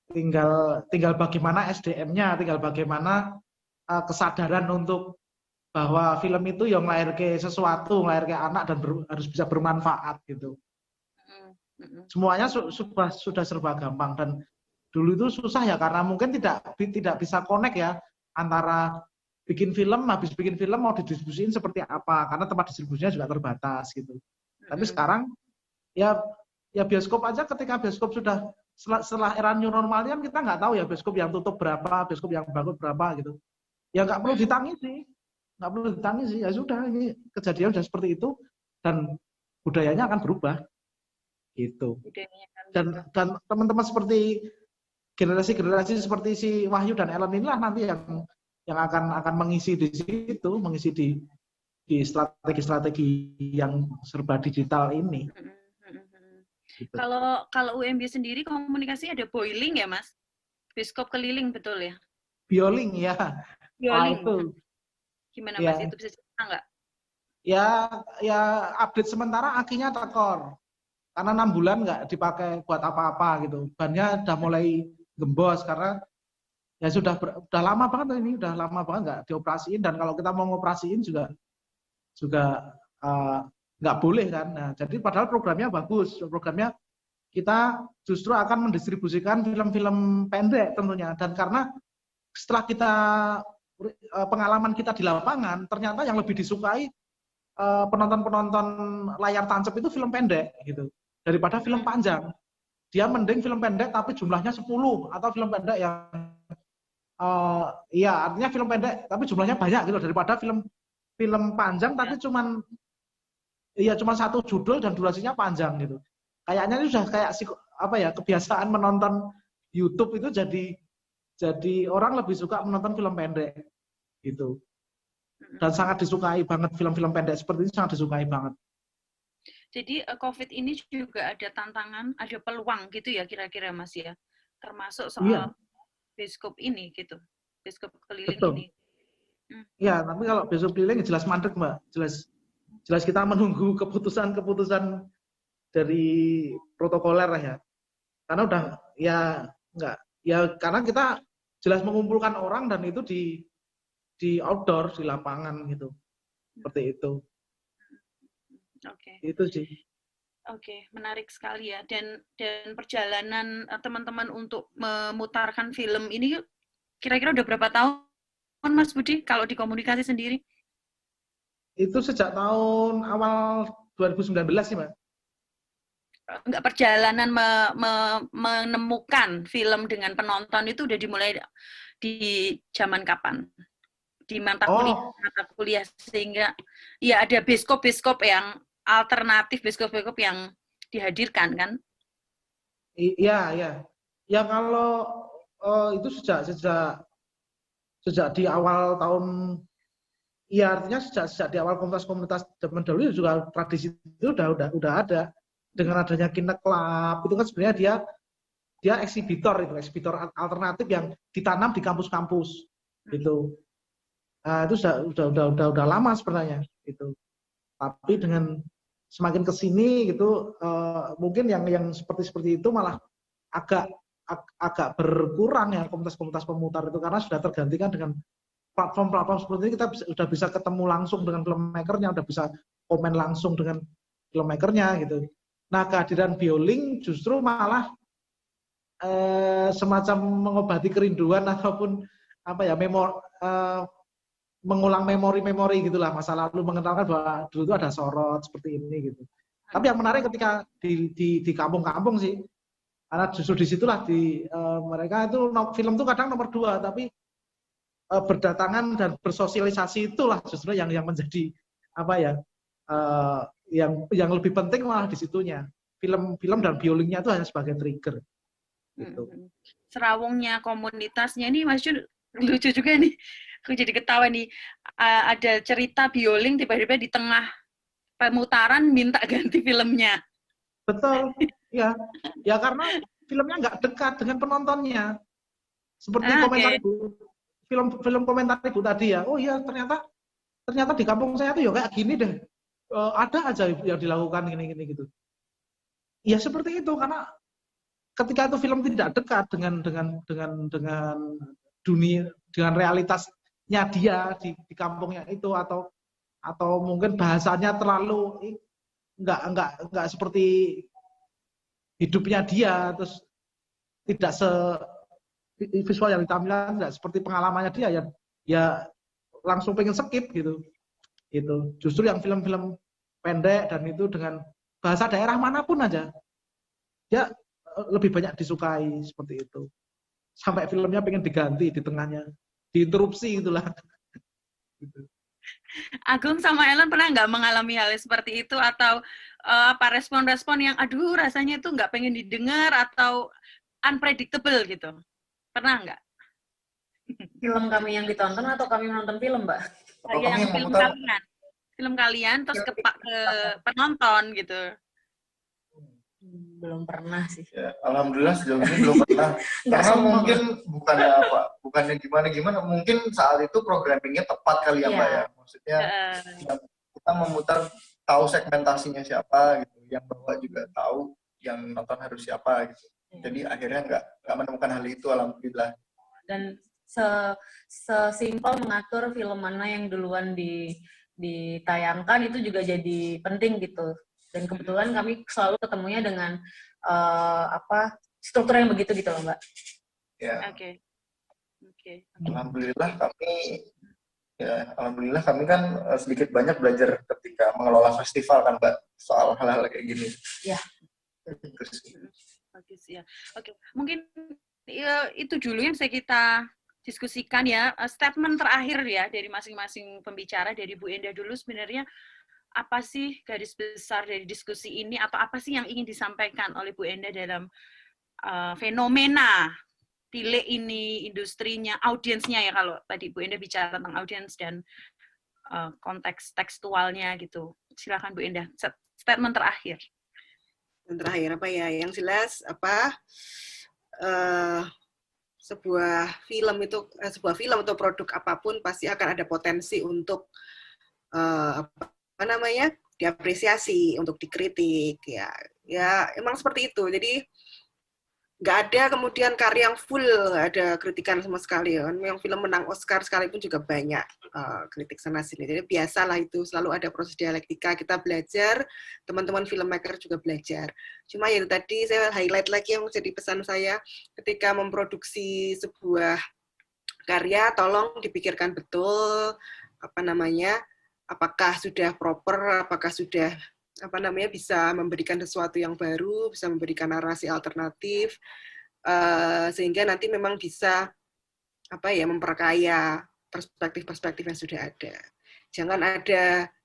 tinggal bagaimana SDM-nya, tinggal bagaimana kesadaran untuk bahwa film itu yang ngelahirke sesuatu, ngelahirke anak dan harus bisa bermanfaat gitu. Semuanya sudah serba gampang, dan dulu itu susah ya karena mungkin tidak bisa connect ya antara bikin film, habis bikin film mau didistribusiin seperti apa, karena tempat distribusinya juga terbatas gitu. Tapi sekarang ya bioskop aja, ketika bioskop sudah setelah era new normal kan kita nggak tahu ya bioskop yang tutup berapa, bioskop yang bangun berapa gitu. Ya nggak perlu ditangisi, ya sudah, ini kejadian sudah seperti itu dan budayanya akan berubah gitu. Dan teman-teman seperti generasi seperti si Wahyu dan Ellen inilah nanti yang akan mengisi di situ, mengisi di strategi-strategi yang serba digital ini. Gitu. Kalau UMB sendiri komunikasi ada boiling ya, Mas? Bioskop keliling, betul ya? Bioling ya. Bioling. Itu. Gimana ya. Mas? Itu bisa cerita nggak? Ya update sementara akinya tekor. Karena 6 bulan nggak dipakai buat apa-apa gitu. Bannya udah mulai gembos karena ya sudah lama banget ini, udah lama banget nggak dioperasiin, dan kalau kita mau ngoperasiin juga nggak boleh kan. Nah, jadi padahal programnya bagus, programnya kita justru akan mendistribusikan film-film pendek tentunya, dan karena setelah kita pengalaman kita di lapangan, ternyata yang lebih disukai penonton-penonton layar tancap itu film pendek gitu daripada film panjang. Dia mending film pendek tapi jumlahnya 10, atau film pendek yang artinya film pendek tapi jumlahnya banyak gitu daripada film panjang tapi cuman satu judul dan durasinya panjang gitu. Kayaknya ini sudah kayak kebiasaan menonton YouTube itu jadi orang lebih suka menonton film pendek gitu. Dan sangat disukai banget film-film pendek seperti ini, sangat disukai banget. Jadi COVID ini juga ada tantangan, ada peluang gitu ya kira-kira Mas ya. Termasuk soal bioskop ini gitu. Bioskop keliling. Betul. Ini. Ya, tapi kalau bioskop keliling jelas mandek, Mbak. Jelas kita menunggu keputusan dari protokoler ya. Karena udah karena kita jelas mengumpulkan orang dan itu di outdoor, di lapangan gitu. Seperti itu. Oke. Itu sih. Oke, menarik sekali ya. Dan perjalanan teman-teman untuk memutarkan film ini kira-kira udah berapa tahun Mas Budi kalau di komunikasi sendiri? Itu sejak tahun awal 2019 sih, Mbak. Enggak, perjalanan menemukan film dengan penonton itu udah dimulai di zaman kapan? Di mata kuliah sehingga ya ada bioskop yang alternatif, bioskop yang dihadirkan kan? Iya. Ya kalau itu sejak di awal tahun, ya artinya sejak di awal komunitas zaman dahulu juga tradisi itu udah ada. Dengan adanya Kine Club itu kan sebenarnya dia eksibitor alternatif yang ditanam di kampus-kampus gitu. Nah, itu udah lama sebenarnya gitu. Tapi dengan semakin kesini gitu mungkin yang seperti itu malah agak berkurang ya komunitas pemutar itu, karena sudah tergantikan dengan platform seperti ini. Kita sudah bisa ketemu langsung dengan filmmakernya, udah bisa komen langsung dengan filmmakernya gitu. Nah, kehadiran Bioling justru malah semacam mengobati kerinduan ataupun mengulang memori gitulah masa lalu, mengenalkan bahwa dulu itu ada sorot seperti ini gitu. Tapi yang menarik ketika di kampung-kampung sih, karena justru disitulah mereka itu film itu kadang nomor 2, tapi berdatangan dan bersosialisasi itulah justru yang menjadi yang lebih penting malah di situnya. Film dan Biolingnya itu hanya sebagai trigger. Gitu. Serawungnya komunitasnya ini Mas Jun lucu juga nih. Aku jadi ketawa nih. Ada cerita Bioling tiba-tiba di tengah pemutaran minta ganti filmnya. Betul. Ya karena filmnya nggak dekat dengan penontonnya. Seperti komentar Ibu, film komentar Ibu tadi ya. Oh iya, ternyata di kampung saya tuh ya kayak gini deh. Ada aja yang dilakukan gini gitu. Ya seperti itu, karena ketika itu film tidak dekat dengan dunia, dengan realitasnya dia di kampungnya itu, atau mungkin bahasanya terlalu nggak seperti hidupnya dia, terus tidak visual yang ditampilkan tidak seperti pengalamannya dia, ya langsung pengen skip gitu. Justru yang film-film pendek dan itu dengan bahasa daerah manapun aja, ya lebih banyak disukai seperti itu. Sampai filmnya pengen diganti di tengahnya, diinterupsi itulah. Gitu. Agung sama Ellen pernah nggak mengalami hal seperti itu, atau apa respon-respon yang aduh rasanya itu nggak pengen didengar atau unpredictable gitu? Pernah nggak? Film kami yang ditonton atau kami menonton film, Mbak? Yang film kalian terus ke penonton gitu. Belum pernah sih. Ya, alhamdulillah sejauh ini belum pernah. Karena mungkin bukannya gimana, mungkin saat itu programmingnya tepat kali ya, Mbak ya. Maksudnya kita memutar tahu segmentasinya siapa gitu, yang bawa juga tahu yang nonton harus siapa gitu. Jadi akhirnya nggak menemukan hal itu, alhamdulillah. Dan sesimpel mengatur film mana yang duluan ditayangkan itu juga jadi penting gitu. Dan kebetulan kami selalu ketemunya dengan struktur yang begitu gitu loh, Mbak. Ya. Oke. Alhamdulillah kami kan sedikit banyak belajar ketika mengelola festival kan, Mbak, soal hal-hal kayak gini. Ya. Bagus ya. Oke. Mungkin itu dulu yang bisa kita diskusikan ya. Statement terakhir ya dari masing-masing pembicara, dari Bu Endah dulu, sebenarnya apa sih garis besar dari diskusi ini, atau apa sih yang ingin disampaikan oleh Bu Endah dalam fenomena tile ini, industrinya, audiensnya ya, kalau tadi Bu Endah bicara tentang audiens dan konteks tekstualnya gitu. Silakan Bu Endah, statement terakhir. Terakhir apa ya? Yang jelas sebuah film atau produk apapun pasti akan ada potensi untuk diapresiasi, untuk dikritik, ya emang seperti itu. Jadi nggak ada kemudian karya yang full nggak ada kritikan sama sekali kan. Yang film menang Oscar sekalipun juga banyak kritik sana sini. Jadi biasalah itu, selalu ada proses dialektika, kita belajar, teman-teman filmmaker juga belajar. Cuma ya tadi saya highlight lagi yang jadi pesan saya, ketika memproduksi sebuah karya tolong dipikirkan betul apakah sudah proper, apakah sudah bisa memberikan sesuatu yang baru, bisa memberikan narasi alternatif, sehingga nanti memang bisa memperkaya perspektif-perspektif yang sudah ada.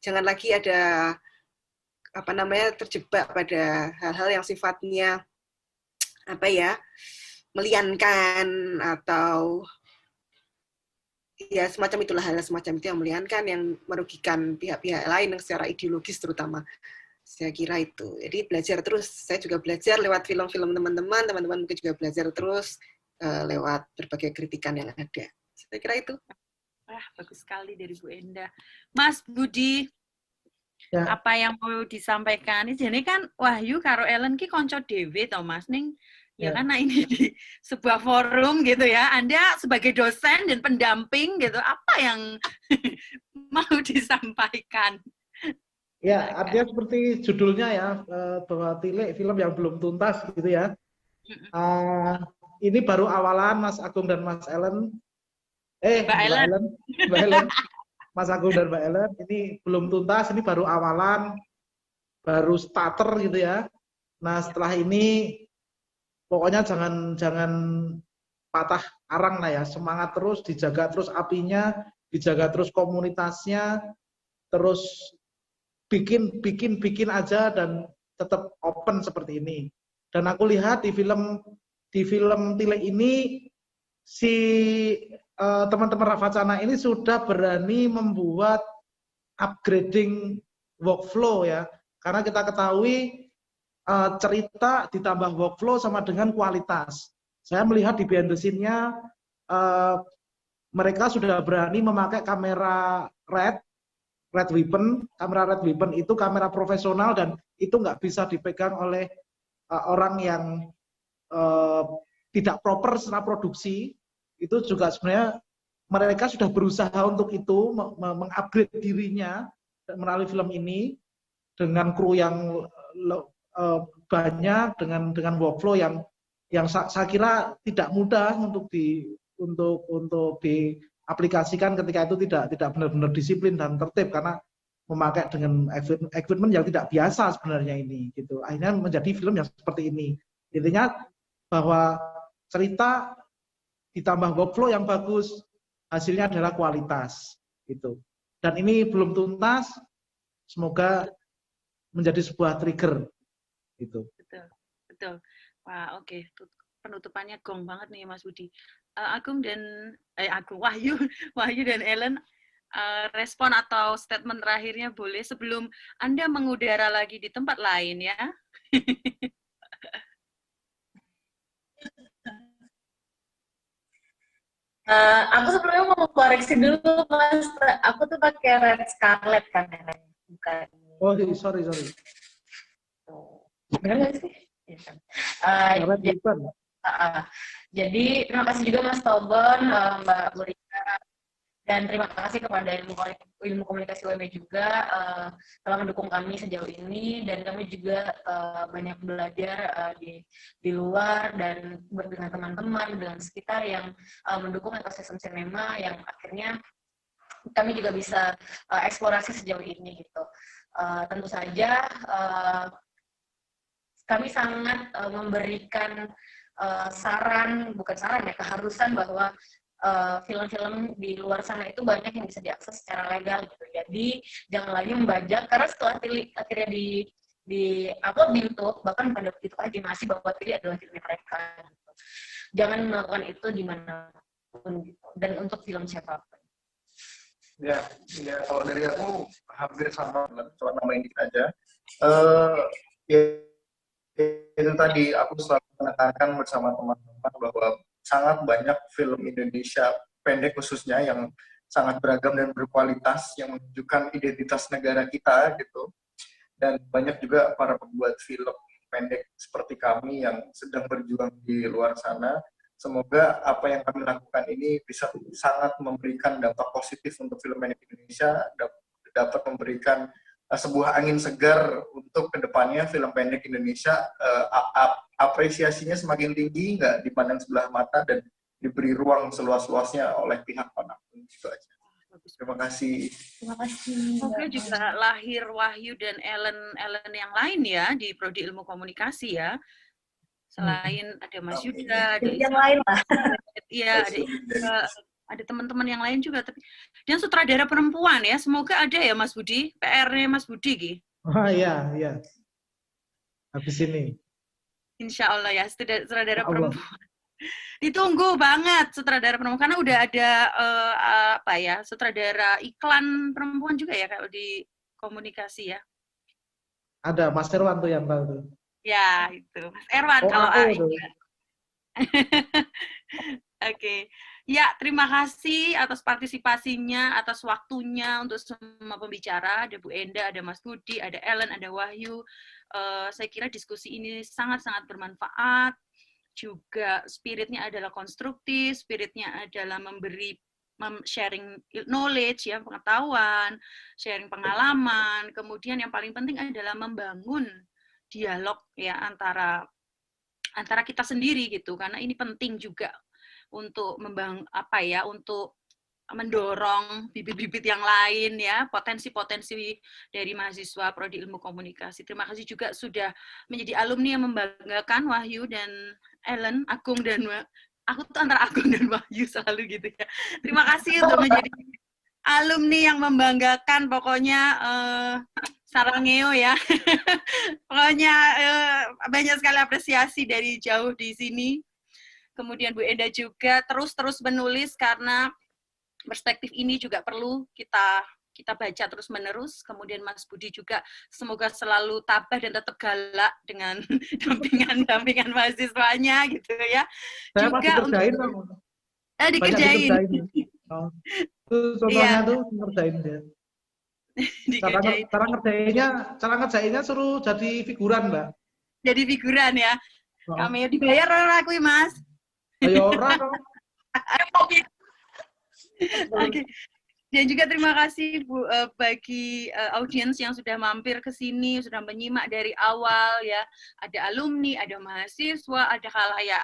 Jangan lagi ada terjebak pada hal-hal yang sifatnya meliankan, atau ya semacam itulah, hal semacam itu yang meliankan, yang merugikan pihak-pihak lain yang secara ideologis terutama. Saya kira itu. Jadi belajar terus. Saya juga belajar lewat film-film teman-teman mungkin juga belajar terus lewat berbagai kritikan yang ada. Saya kira itu. Bagus sekali dari Bu Endah. Mas Budi, apa yang mau disampaikan? Jadi kan Wahyu karo Ellen ki konco dhewe to Mas ning. Ya karena ini di sebuah forum gitu ya, Anda sebagai dosen dan pendamping gitu, apa yang mau disampaikan? Ya, artinya seperti judulnya ya, bahwa Tile film yang belum tuntas gitu ya. Ini baru awalan, Mas Agung dan Mas Ellen. Mbak Ellen. Mas Agung dan Mbak Ellen, ini belum tuntas, ini baru awalan, baru starter gitu ya. Nah, setelah ini pokoknya jangan patah arang lah ya, semangat terus, dijaga terus apinya, dijaga terus komunitasnya, terus bikin aja dan tetap open seperti ini. Dan aku lihat di film Tile ini si teman-teman Ravacana ini sudah berani membuat upgrading workflow ya, karena kita ketahui cerita ditambah workflow sama dengan kualitas. Saya melihat di behind the scene-nya mereka sudah berani memakai kamera Red Weapon. Kamera Red Weapon itu kamera profesional dan itu nggak bisa dipegang oleh orang yang tidak proper secara produksi, itu juga sebenarnya mereka sudah berusaha untuk itu mengupgrade dirinya melalui film ini dengan kru yang banyak, dengan workflow yang saya kira tidak mudah untuk diaplikasikan ketika itu tidak benar-benar disiplin dan tertib karena memakai dengan equipment yang tidak biasa sebenarnya ini gitu. Akhirnya menjadi film yang seperti ini. Intinya bahwa cerita ditambah workflow yang bagus, hasilnya adalah kualitas gitu. Dan ini belum tuntas, semoga menjadi sebuah trigger gitu. Betul. Wah, oke. Penutupannya gong banget nih Mas Budi. Wahyu dan Ellen, respon atau statement terakhirnya boleh sebelum Anda mengudara lagi di tempat lain ya. Aku sebelumnya mau koreksi dulu, Mas. Aku tuh pakai Red Scarlet kan, bukan. Oh, sorry. Benar nggak sih? Jadi terima kasih juga Mas Tobon, Mbak Murika, dan terima kasih kepada ilmu komunikasi UMB juga telah mendukung kami sejauh ini, dan kami juga banyak belajar di luar dan dengan teman-teman dengan sekitar yang mendukung ekosistem sinema yang akhirnya kami juga bisa eksplorasi sejauh ini gitu. Tentu saja kami sangat memberikan keharusan bahwa film-film di luar sana itu banyak yang bisa diakses secara legal gitu. Jadi jangan lagi membajak, karena setelah akhirnya di upload di YouTube, bahkan pada begitu aja masih bahwa ini adalah film mereka. Gitu. Jangan melakukan itu dimanapun gitu. Dan untuk film siapapun. Ya, kalau dari aku hampir sama, cuma nambahin dikit aja. Itu tadi aku selalu menekankan bersama teman-teman bahwa sangat banyak film Indonesia pendek khususnya yang sangat beragam dan berkualitas yang menunjukkan identitas negara kita gitu. Dan banyak juga para pembuat film pendek seperti kami yang sedang berjuang di luar sana. Semoga apa yang kami lakukan ini bisa sangat memberikan dampak positif untuk film pendek Indonesia, dapat memberikan sebuah angin segar untuk kedepannya film pendek Indonesia, apresiasinya semakin tinggi, nggak dipandang sebelah mata dan diberi ruang seluas-luasnya oleh pihak manapun. Gitu aja. Terima kasih. Terima kasih. Semoga juga lahir Wahyu dan Ellen yang lain ya di Prodi Ilmu Komunikasi ya. Selain ada Mas Yuda, ada yang lain lah. Iya, ada teman-teman yang lain juga, tapi dan sutradara perempuan ya, semoga ada ya Mas Budi, PR-nya Mas Budi gitu. Oh iya. Habis ini. Insya Allah ya, sutradara perempuan. Ditunggu banget sutradara perempuan, karena udah ada sutradara iklan perempuan juga ya kalau di komunikasi ya. Ada Mas Erwan tuh yang tahu tuh. Ya, itu. Mas Erwan kalau Oke. Ya, terima kasih atas partisipasinya, atas waktunya untuk semua pembicara. Ada Bu Enda, ada Mas Budi, ada Ellen, ada Wahyu. Saya kira diskusi ini sangat-sangat bermanfaat. Juga spiritnya adalah konstruktif, spiritnya adalah sharing knowledge, ya, pengetahuan, sharing pengalaman. Kemudian yang paling penting adalah membangun dialog ya antara kita sendiri gitu, karena ini penting juga untuk untuk mendorong bibit-bibit yang lain ya, potensi-potensi dari mahasiswa Prodi Ilmu Komunikasi. Terima kasih juga sudah menjadi alumni yang membanggakan, Wahyu dan Ellen, aku tuh antara Agung dan Wahyu selalu gitu ya. Terima kasih untuk menjadi alumni yang membanggakan, pokoknya sarangeo ya. Pokoknya banyak sekali apresiasi dari jauh di sini. Kemudian Bu Enda juga terus menulis, karena perspektif ini juga perlu kita baca terus-menerus. Kemudian Mas Budi juga semoga selalu tabah dan tetap galak dengan dampingan mahasiswanya gitu ya. Saya juga dikerjain, dikerjain. Itu contohnya tuh ngerjain dia. Cara ngerjainnya suruh jadi figuran, Mbak. Jadi figuran ya. Cameo dibayar ora kuwi, Mas? Ayo ora dong. Oke. Dan juga terima kasih Bu bagi audiens yang sudah mampir ke sini, sudah menyimak dari awal ya. Ada alumni, ada mahasiswa, ada khalayak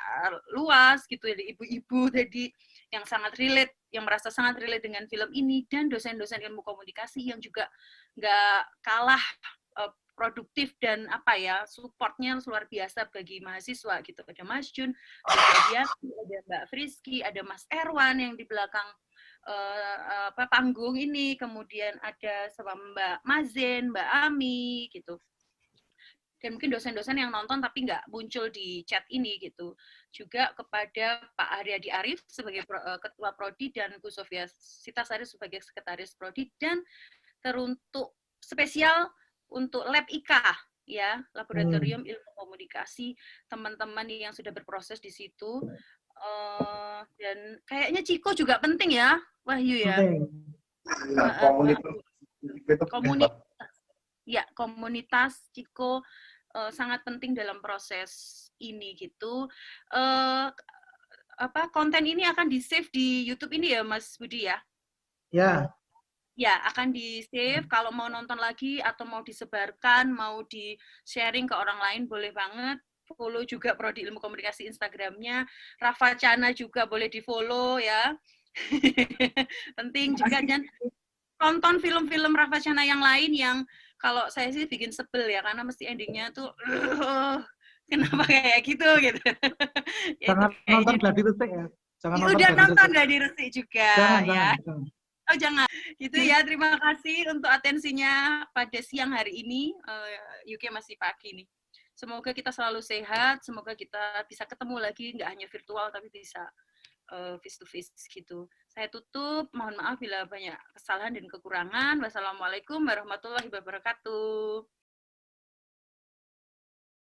luas gitu, ada ibu-ibu tadi yang sangat relate, yang merasa sangat relate dengan film ini, dan dosen-dosen ilmu komunikasi yang juga nggak kalah produktif dan apa ya, supportnya luar biasa bagi mahasiswa gitu. Ada Mas Jun, ada Mbak Friski, ada Mas Erwan yang di belakang panggung ini, kemudian ada sama Mbak Mazen, Mbak Ami gitu. Dan mungkin dosen-dosen yang nonton tapi nggak muncul di chat ini gitu. Juga kepada Pak Haryadi Arif sebagai Ketua Prodi dan Bu Sofia Sitasari sebagai Sekretaris Prodi, dan teruntuk spesial untuk Lab IKA ya, Laboratorium Ilmu Komunikasi, teman-teman yang sudah berproses di situ. Dan kayaknya Ciko juga penting ya, Wahyu ya. Komunitas Ciko sangat penting dalam proses ini gitu. Konten ini akan di-save di YouTube ini ya, Mas Budi ya? Ya. Ya, akan di-save. Kalau mau nonton lagi atau mau disebarkan, mau di-sharing ke orang lain, boleh banget. Follow juga Prodi Ilmu Komunikasi Instagramnya. Rafa Cana juga boleh di-follow ya. Penting juga. Dan tonton film-film Rafa Cana yang lain yang kalau saya sih bikin sebel ya, karena mesti endingnya tuh kenapa kayak gitu gitu. Jangan nonton Gladi Resik ya. Jangan udah nonton Gladi Resik juga ya. Jangan. Oh jangan. Gitu ya, terima kasih untuk atensinya pada siang hari ini. UK masih pagi nih. Semoga kita selalu sehat, semoga kita bisa ketemu lagi, nggak hanya virtual, tapi bisa face to face gitu. Saya tutup, mohon maaf bila banyak kesalahan dan kekurangan. Wassalamualaikum warahmatullahi wabarakatuh.